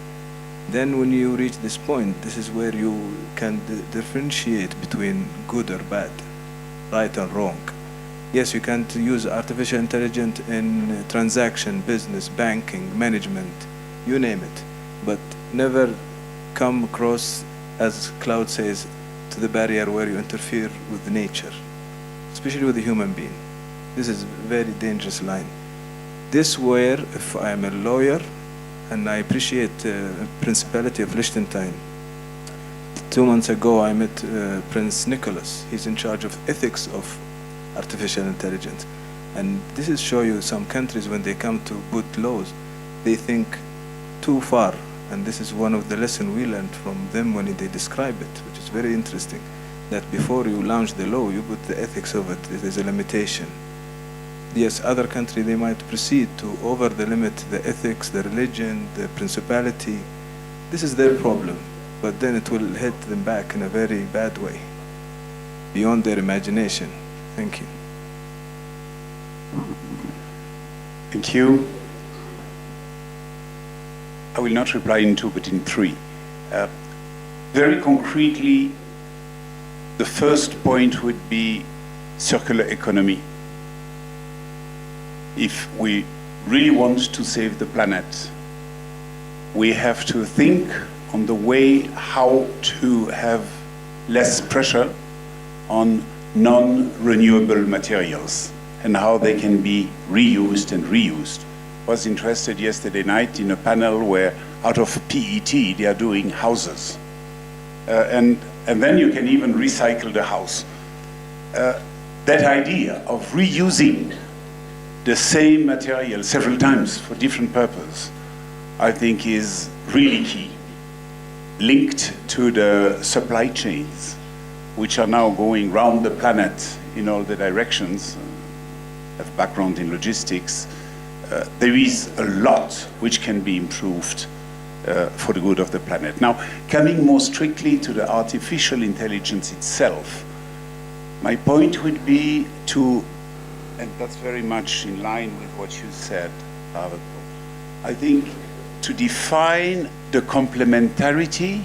Then when you reach this point, this is where you can differentiate between good or bad, right and wrong. Yes, you can use artificial intelligence in transaction, business, banking, management, you name it, but never come across, as Claude says, to the barrier where you interfere with nature, especially with the human being. This is a very dangerous line. This where, if I am a lawyer, and I appreciate the Principality of Liechtenstein. 2 months ago, I met Prince Nicholas. He's in charge of ethics of artificial intelligence. And this is show you some countries, when they come to put laws, they think too far. And this is one of the lessons we learned from them when they describe it, which is very interesting, that before you launch the law, you put the ethics of it. There's a limitation. Yes, other countries, they might proceed to over the limit, the ethics, the religion, the principality. This is their problem, but then it will hit them back in a very bad way, beyond their imagination. Thank you. Thank you. I will not reply in 2, but in 3. Very concretely, the first point would be circular economy. If we really want to save the planet, we have to think on the way how to have less pressure on non-renewable materials and how they can be reused and reused. I was interested yesterday night in a panel where out of PET they are doing houses. And then you can even recycle the house. That idea of reusing the same material several times for different purposes, I think is really key, linked to the supply chains, which are now going round the planet in all the directions. I have background in logistics. There is a lot which can be improved for the good of the planet. Now, coming more strictly to the artificial intelligence itself, my point would be to, and that's very much in line with what you said, Artur, I think to define the complementarity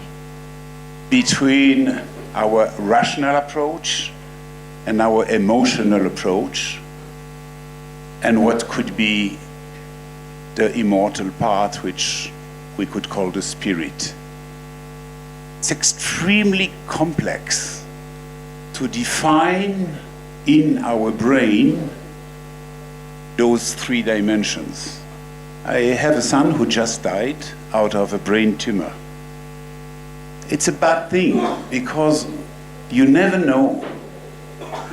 between our rational approach and our emotional approach, and what could be the immortal part, which we could call the spirit. It's extremely complex to define in our brain those three dimensions. I have a son who just died out of a brain tumor. It's a bad thing because you never know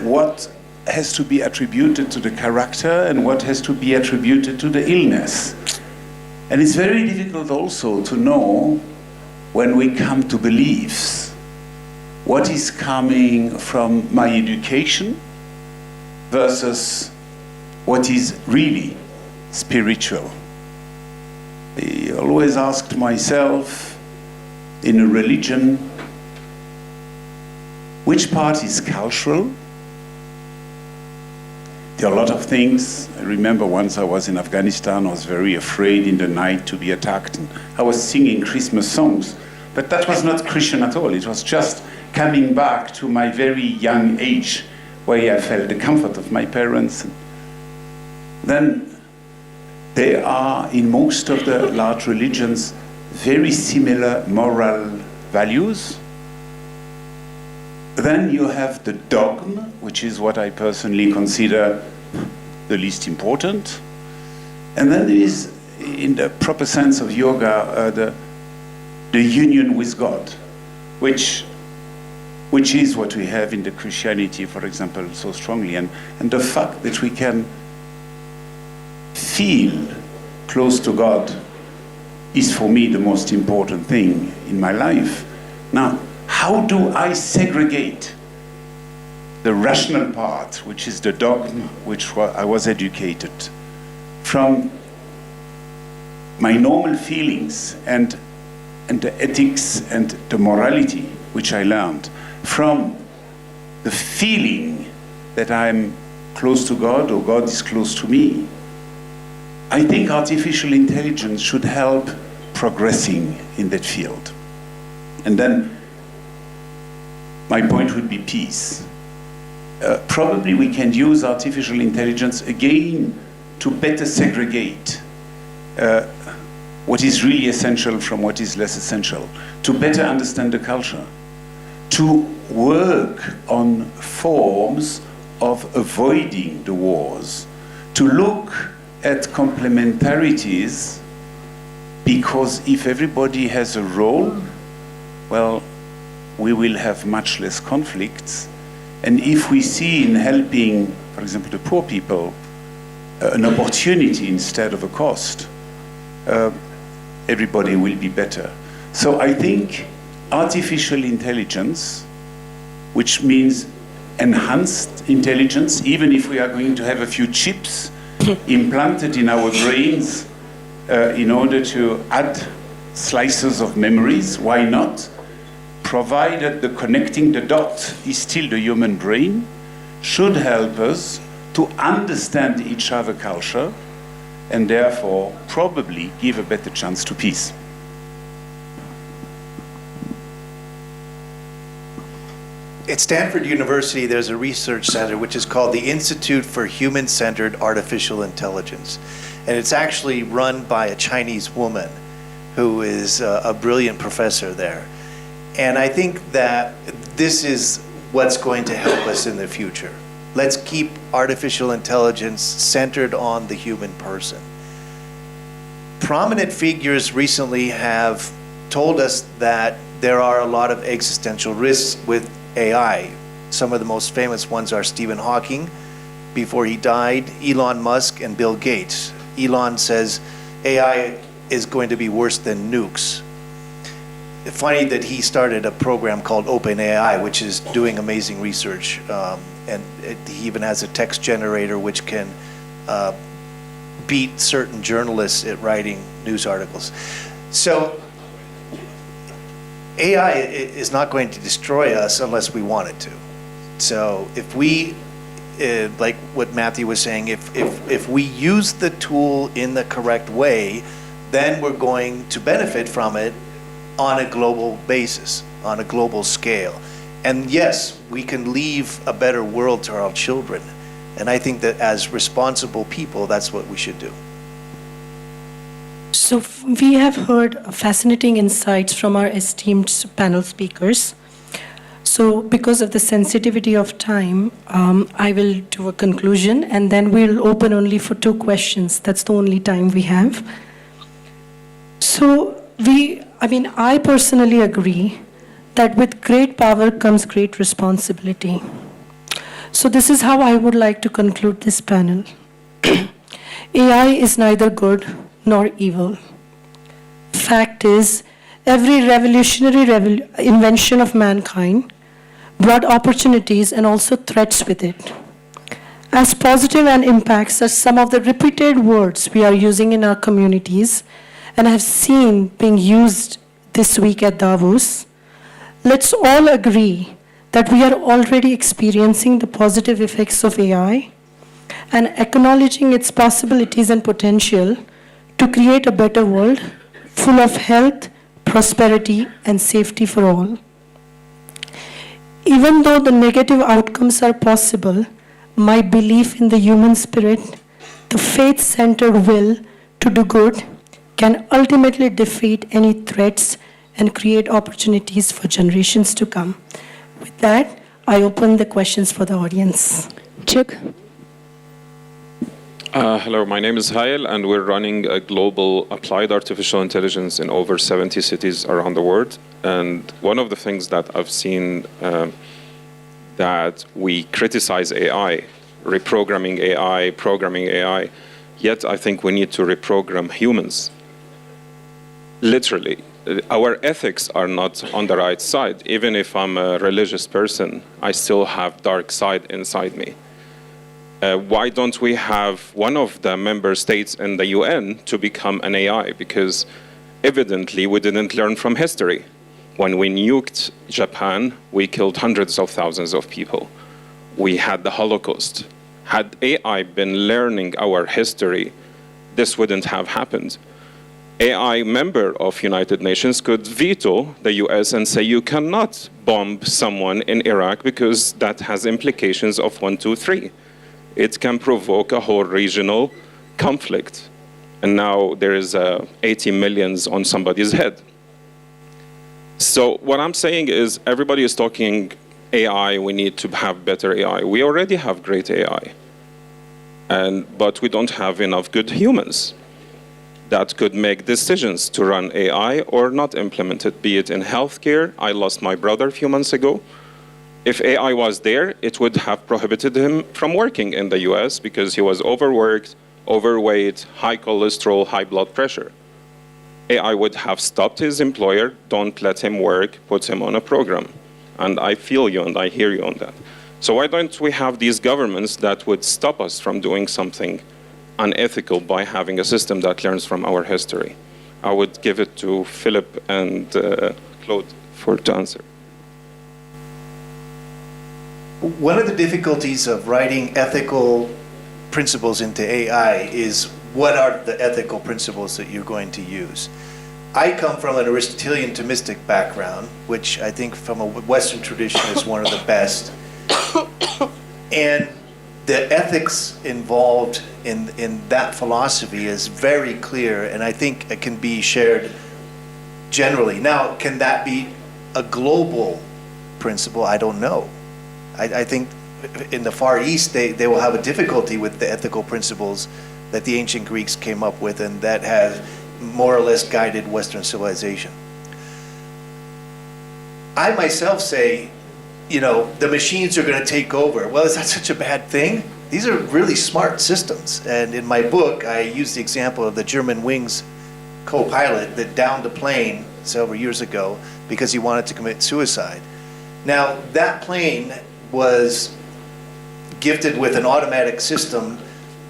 what has to be attributed to the character and what has to be attributed to the illness. And it's very difficult also to know, when we come to beliefs, what is coming from my education versus what is really spiritual. I always asked myself, in a religion, which part is cultural? There are a lot of things. I remember once I was in Afghanistan, I was very afraid in the night to be attacked. And I was singing Christmas songs, but that was not Christian at all. It was just coming back to my very young age, where I felt the comfort of my parents. Then there are, in most of the large religions, very similar moral values. Then you have the dogma, which is what I personally consider the least important. And then there is, in the proper sense of yoga, the union with God, which is what we have in the Christianity, for example, so strongly. And the fact that we can feel close to God is, for me, the most important thing in my life. Now, how do I segregate the rational part, which is the dogma, which I was educated, from my normal feelings and the ethics and the morality, which I learned, from the feeling that I'm close to God or God is close to me? I think artificial intelligence should help progressing in that field. And then my point would be peace. Probably we can use artificial intelligence again to better segregate what is really essential from what is less essential, to better understand the culture, to work on forms of avoiding the wars, to look at complementarities, because if everybody has a role, well, we will have much less conflicts. And if we see in helping, for example, the poor people, an opportunity instead of a cost, everybody will be better. So I think artificial intelligence, which means enhanced intelligence, even if we are going to have a few chips implanted in our brains in order to add slices of memories, why not? Provided the connecting the dot is still the human brain, should help us to understand each other's culture and therefore probably give a better chance to peace. At Stanford University, there's a research center which is called the Institute for Human-Centered Artificial Intelligence. And it's actually run by a Chinese woman who is a brilliant professor there. And I think that this is what's going to help us in the future. Let's keep artificial intelligence centered on the human person. Prominent figures recently have told us that there are a lot of existential risks with AI. Some of the most famous ones are Stephen Hawking, before he died, Elon Musk, and Bill Gates. Elon says AI is going to be worse than nukes. It's funny that he started a program called OpenAI, which is doing amazing research, and he even has a text generator which can beat certain journalists at writing news articles. So AI is not going to destroy us unless we want it to. So if we, like what Matthew was saying, if we use the tool in the correct way, then we're going to benefit from it on a global basis, on a global scale. And yes, we can leave a better world to our children. And I think that as responsible people, that's what we should do. So we have heard fascinating insights from our esteemed panel speakers. So because of the sensitivity of time, I will do a conclusion and then we'll open only for 2 questions. That's the only time we have. So I personally agree that with great power comes great responsibility. So this is how I would like to conclude this panel. AI is neither good nor evil. Fact is, every revolutionary invention of mankind brought opportunities and also threats with it. As positive and impacts are some of the repeated words we are using in our communities and have seen being used this week at Davos, let's all agree that we are already experiencing the positive effects of AI and acknowledging its possibilities and potential to create a better world full of health, prosperity, and safety for all. Even though the negative outcomes are possible, my belief in the human spirit, the faith-centered will to do good, can ultimately defeat any threats and create opportunities for generations to come. With that, I open the questions for the audience. Chuck? Hello, my name is Hayel, and we're running a global applied artificial intelligence in over 70 cities around the world. And one of the things that I've seen that we criticize AI, reprogramming AI, programming AI, yet I think we need to reprogram humans. Literally, our ethics are not on the right side. Even if I'm a religious person, I still have dark side inside me. Why don't we have one of the member states in the UN to become an AI? Because evidently we didn't learn from history. When we nuked Japan, we killed hundreds of thousands of people. We had the Holocaust. Had AI been learning our history, this wouldn't have happened. AI member of United Nations could veto the US and say you cannot bomb someone in Iraq because that has implications of 1, 2, 3. It can provoke a whole regional conflict. And now there is 80 millions on somebody's head. So what I'm saying is everybody is talking AI, we need to have better AI. We already have great AI, but we don't have enough good humans that could make decisions to run AI or not implement it, be it in healthcare. I lost my brother a few months ago. If AI was there, it would have prohibited him from working in the US because he was overworked, overweight, high cholesterol, high blood pressure. AI would have stopped his employer, don't let him work, put him on a program. And I feel you and I hear you on that. So why don't we have these governments that would stop us from doing something unethical by having a system that learns from our history? I would give it to Philip and Claude to answer. One of the difficulties of writing ethical principles into AI is what are the ethical principles that you're going to use? I come from an Aristotelian Thomistic background, which I think from a Western tradition is one of the best. And the ethics involved in that philosophy is very clear, and I think it can be shared generally. Now, can that be a global principle? I don't know. I think in the Far East, they will have a difficulty with the ethical principles that the ancient Greeks came up with and that have more or less guided Western civilization. I myself say, you know, the machines are going to take over. Well, is that such a bad thing? These are really smart systems. And in my book, I use the example of the German Wings co-pilot that downed a plane several years ago because he wanted to commit suicide. Now, that plane was gifted with an automatic system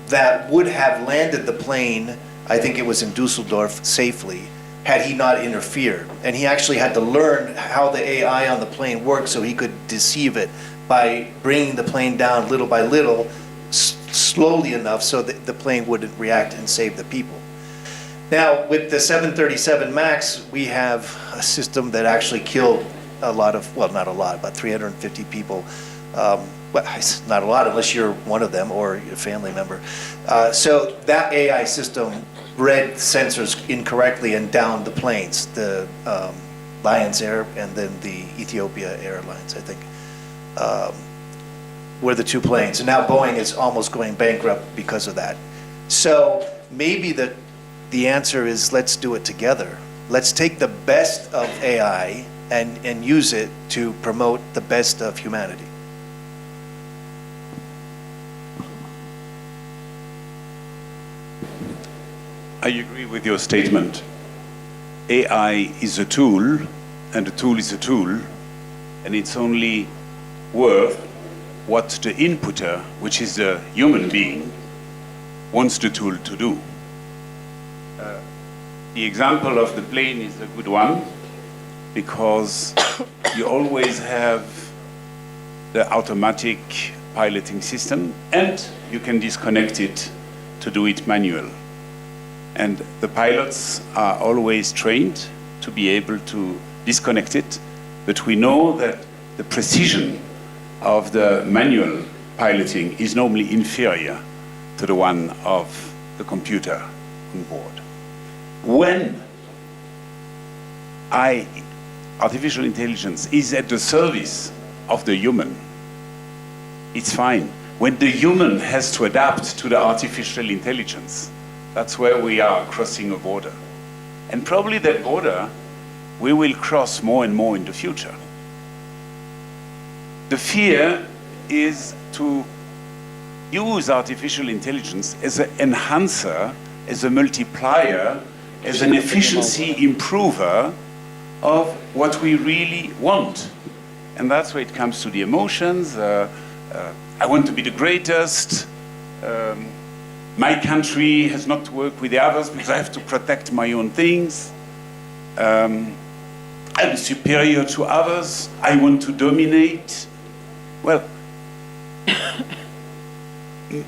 that would have landed the plane, I think it was in Dusseldorf, safely, had he not interfered. And he actually had to learn how the AI on the plane worked so he could deceive it by bringing the plane down little by little, slowly enough so that the plane wouldn't react and save the people. Now, with the 737 MAX, we have a system that actually killed a lot of, well, not a lot, about 350 people. Well, it's not a lot unless you're one of them or your family member. So that AI system read sensors incorrectly and downed the planes, the Lions Air and then the Ethiopia Airlines, I think, were the two planes. And now Boeing is almost going bankrupt because of that. So maybe the answer is let's do it together. Let's take the best of AI and use it to promote the best of humanity. I agree with your statement. AI is a tool, and a tool is a tool, and it's only worth what the inputter, which is a human being, wants the tool to do. The example of the plane is a good one, because you always have the automatic piloting system, and you can disconnect it to do it manual. And the pilots are always trained to be able to disconnect it, but we know that the precision of the manual piloting is normally inferior to the one of the computer on board. When artificial intelligence is at the service of the human, it's fine. When the human has to adapt to the artificial intelligence, that's where we are crossing a border. And probably that border we will cross more and more in the future. The fear is to use artificial intelligence as an enhancer, as a multiplier, as an efficiency improver of what we really want. And that's where it comes to the emotions. I want to be the greatest. My country has not to work with the others because I have to protect my own things. I'm superior to others. I want to dominate. Well,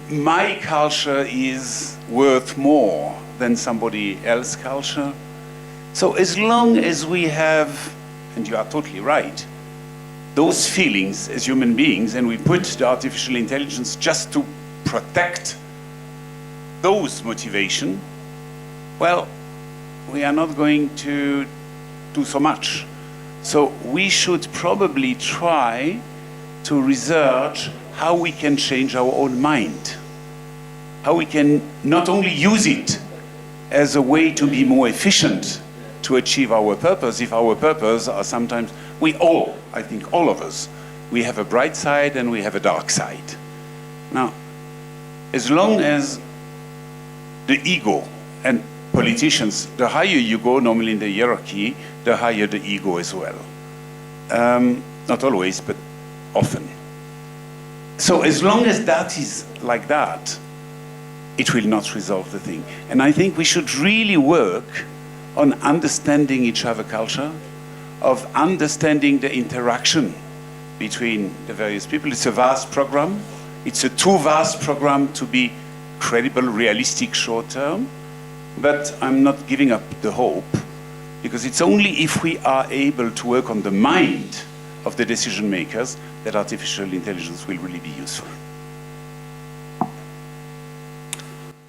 my culture is worth more than somebody else's culture. So as long as we have, and you are totally right, those feelings as human beings, and we put the artificial intelligence just to protect those motivation, well, we are not going to do so much. So we should probably try to research how we can change our own mind, how we can not only use it as a way to be more efficient to achieve our purpose. If our purpose are sometimes, I think all of us, we have a bright side and we have a dark side. Now, as long as the ego, and politicians, the higher you go normally in the hierarchy, the higher the ego as well. Not always, but often. So as long as that is like that, it will not resolve the thing. And I think we should really work on understanding each other's culture, of understanding the interaction between the various people. It's a vast program. It's a too vast program to be credible, realistic, short term, but I'm not giving up the hope, because it's only if we are able to work on the mind of the decision makers that artificial intelligence will really be useful.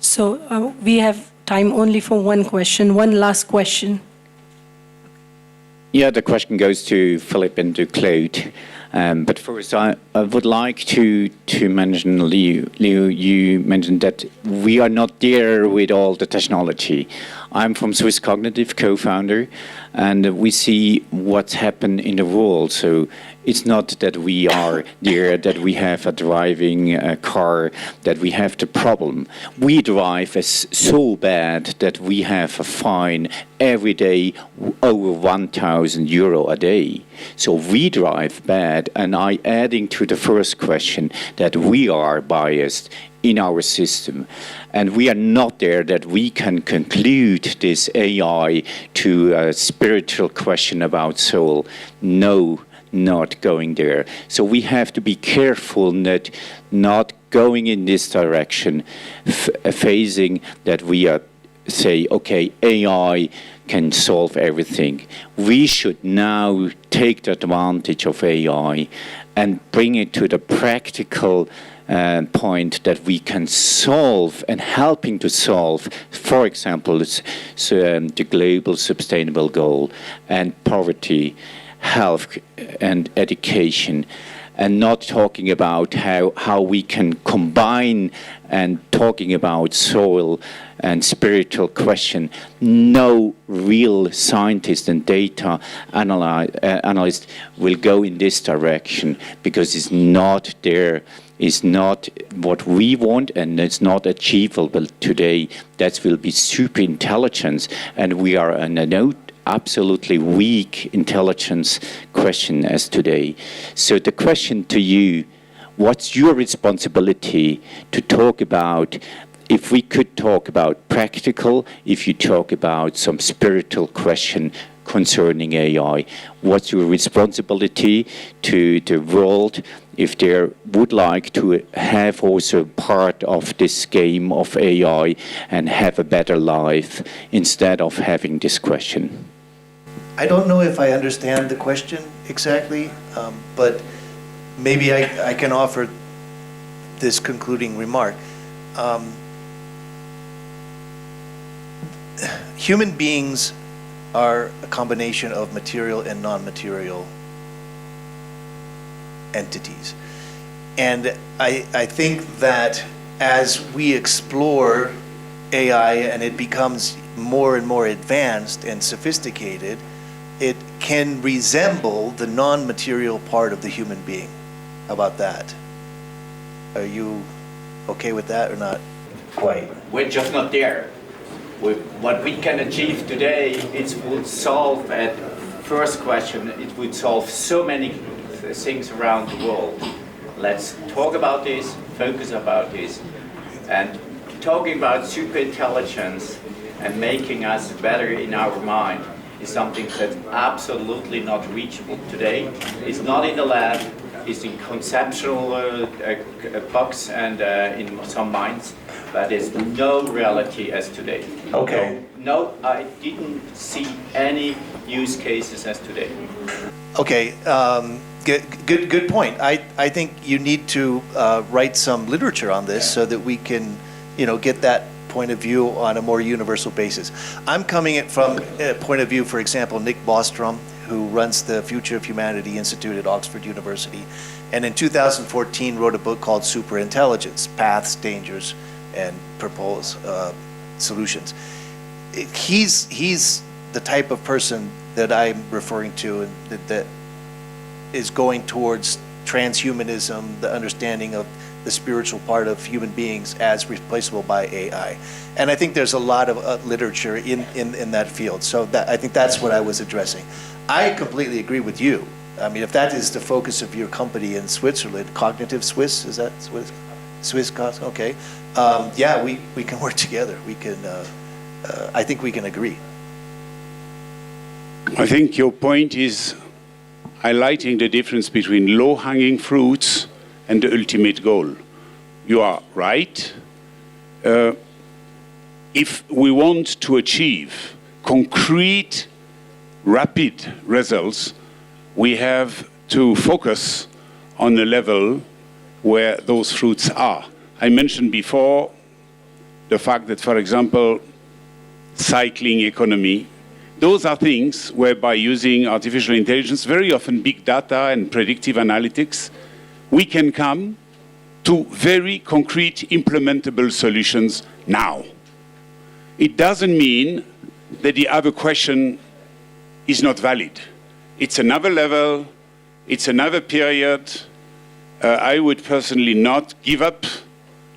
So we have time only for one question, one last question. Yeah, the question goes to Philip and to Claude. But first, I would like to mention, Leo, you mentioned that we are not there with all the technology. I'm from Swiss Cognitive, co-founder, and we see what's happened in the world. So it's not that we are there, that we have a driving car, that we have the problem. We drive as so bad that we have a fine every day over 1,000 euro a day. So we drive bad, and I adding to the first question that we are biased in our system. And we are not there that we can conclude this AI to a spiritual question about soul. No, not going there. So we have to be careful that not going in this direction, phasing that we are say, okay, AI can solve everything. We should now take the advantage of AI and bring it to the practical point that we can solve and helping to solve, for example, the global sustainable goal and poverty, health and education, and not talking about how we can combine and talking about soil and spiritual question. No real scientist and data analyst will go in this direction because it's not there. Is not what we want, and it's not achievable today. That will be super intelligence, and we are in a absolutely weak intelligence question as today. So the question to you, what's your responsibility to talk about, if we could talk about practical, if you talk about some spiritual question concerning AI, what's your responsibility to the world if they would like to have also part of this game of AI and have a better life instead of having this question? I don't know if I understand the question exactly, but maybe I can offer this concluding remark. Human beings are a combination of material and non-material entities. And I think that as we explore AI and it becomes more and more advanced and sophisticated, it can resemble the non-material part of the human being. How about that? Are you okay with that or not quite? We're just not there. What we can achieve today, it would solve, at first question, it would solve so many things around the world. Let's talk about this, focus about this, and talking about superintelligence and making us better in our mind is something that's absolutely not reachable today. It's not in the lab, it's in conceptual box and in some minds, but there's no reality as today. Okay. No, I didn't see any use cases as today. Okay, good point. I think you need to write some literature on this so that we can, get that point of view on a more universal basis. I'm coming at from a point of view, for example, Nick Bostrom, who runs the Future of Humanity Institute at Oxford University, and in 2014 wrote a book called Superintelligence: Paths, Dangers, and Proposed Solutions. He's the type of person that I'm referring to, and that is going towards transhumanism, the understanding of the spiritual part of human beings as replaceable by AI. And I think there's a lot of literature in that field. So I think that's what I was addressing. I completely agree with you. I mean, if that is the focus of your company in Switzerland, Cognitive Swiss, is that Swiss? Swiss, okay. Yeah, we can work together. We can, I think we can agree. I think your point is highlighting the difference between low-hanging fruits and the ultimate goal. You are right. If we want to achieve concrete, rapid results, we have to focus on a level where those fruits are. I mentioned before the fact that, for example, cycling economy, those are things whereby using artificial intelligence, very often big data and predictive analytics, we can come to very concrete implementable solutions now. It doesn't mean that the other question is not valid. It's another level, it's another period. I would personally not give up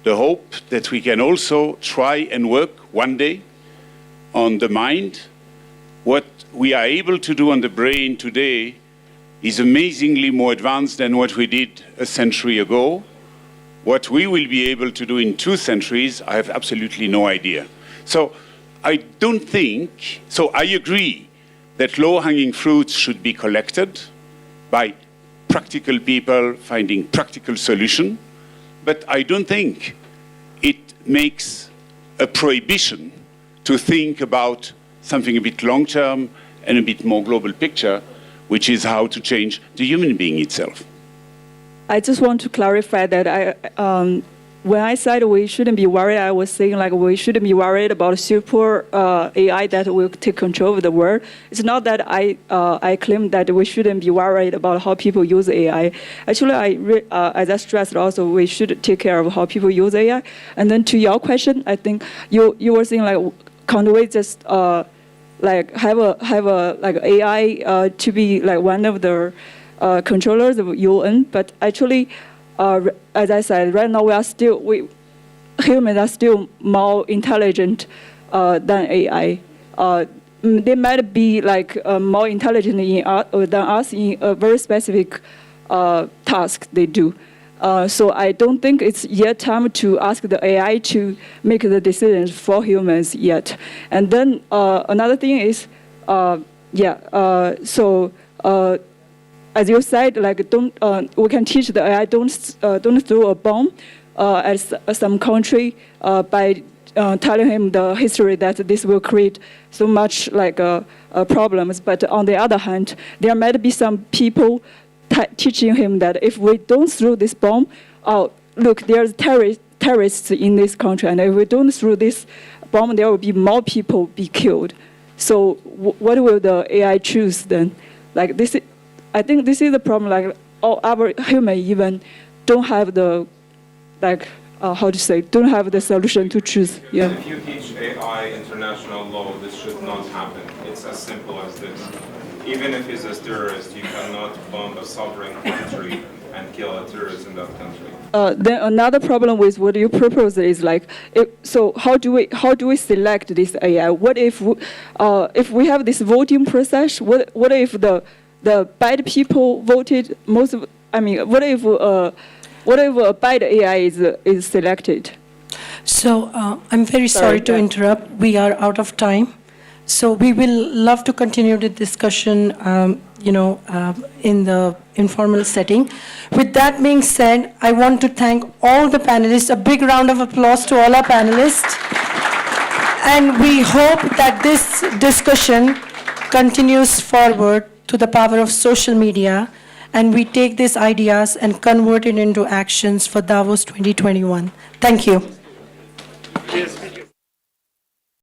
the hope that we can also try and work one day on the mind. What we are able to do on the brain today is amazingly more advanced than what we did a century ago. What we will be able to do in 2 centuries, I have absolutely no idea. So I don't think, so I agree that low-hanging fruits should be collected by practical people finding practical solution, but I don't think it makes a prohibition to think about something a bit long-term and a bit more global picture, which is how to change the human being itself. I just want to clarify that when I said we shouldn't be worried, I was saying like we shouldn't be worried about super AI that will take control of the world. It's not that I claim that we shouldn't be worried about how people use AI. Actually, as I stressed also, we should take care of how people use AI. And then to your question, I think you were saying like, can't we just like have a like AI to be like one of the controllers of UN? But actually, as I said, right now humans are still more intelligent than AI. They might be like more intelligent than us in a very specific task they do. So I don't think it's yet time to ask the AI to make the decisions for humans yet. And then another thing is, as you said, like we can teach the AI don't throw a bomb at some country by telling him the history that this will create so much like problems. But on the other hand, there might be some people teaching him that if we don't throw this bomb, look, there's terrorists in this country, and if we don't throw this bomb, there will be more people be killed. So what will the AI choose then? Like this, I think this is the problem. Like all our human even don't have the don't have the solution to choose. Yeah. If you teach AI international law, this should not happen. It's as simple as this. Even if he's a terrorist, you cannot bomb a sovereign country and kill a terrorist in that country. Then another problem with what you propose is like, so how do we select this AI? What if we have this voting process? What if the bad people voted most of? I mean, what if a bad AI is selected? So I'm very sorry to interrupt. We are out of time. So we will love to continue the discussion, in the informal setting. With that being said, I want to thank all the panelists. A big round of applause to all our panelists. And we hope that this discussion continues forward to the power of social media, and we take these ideas and convert it into actions for Davos 2021. Thank you. Yes.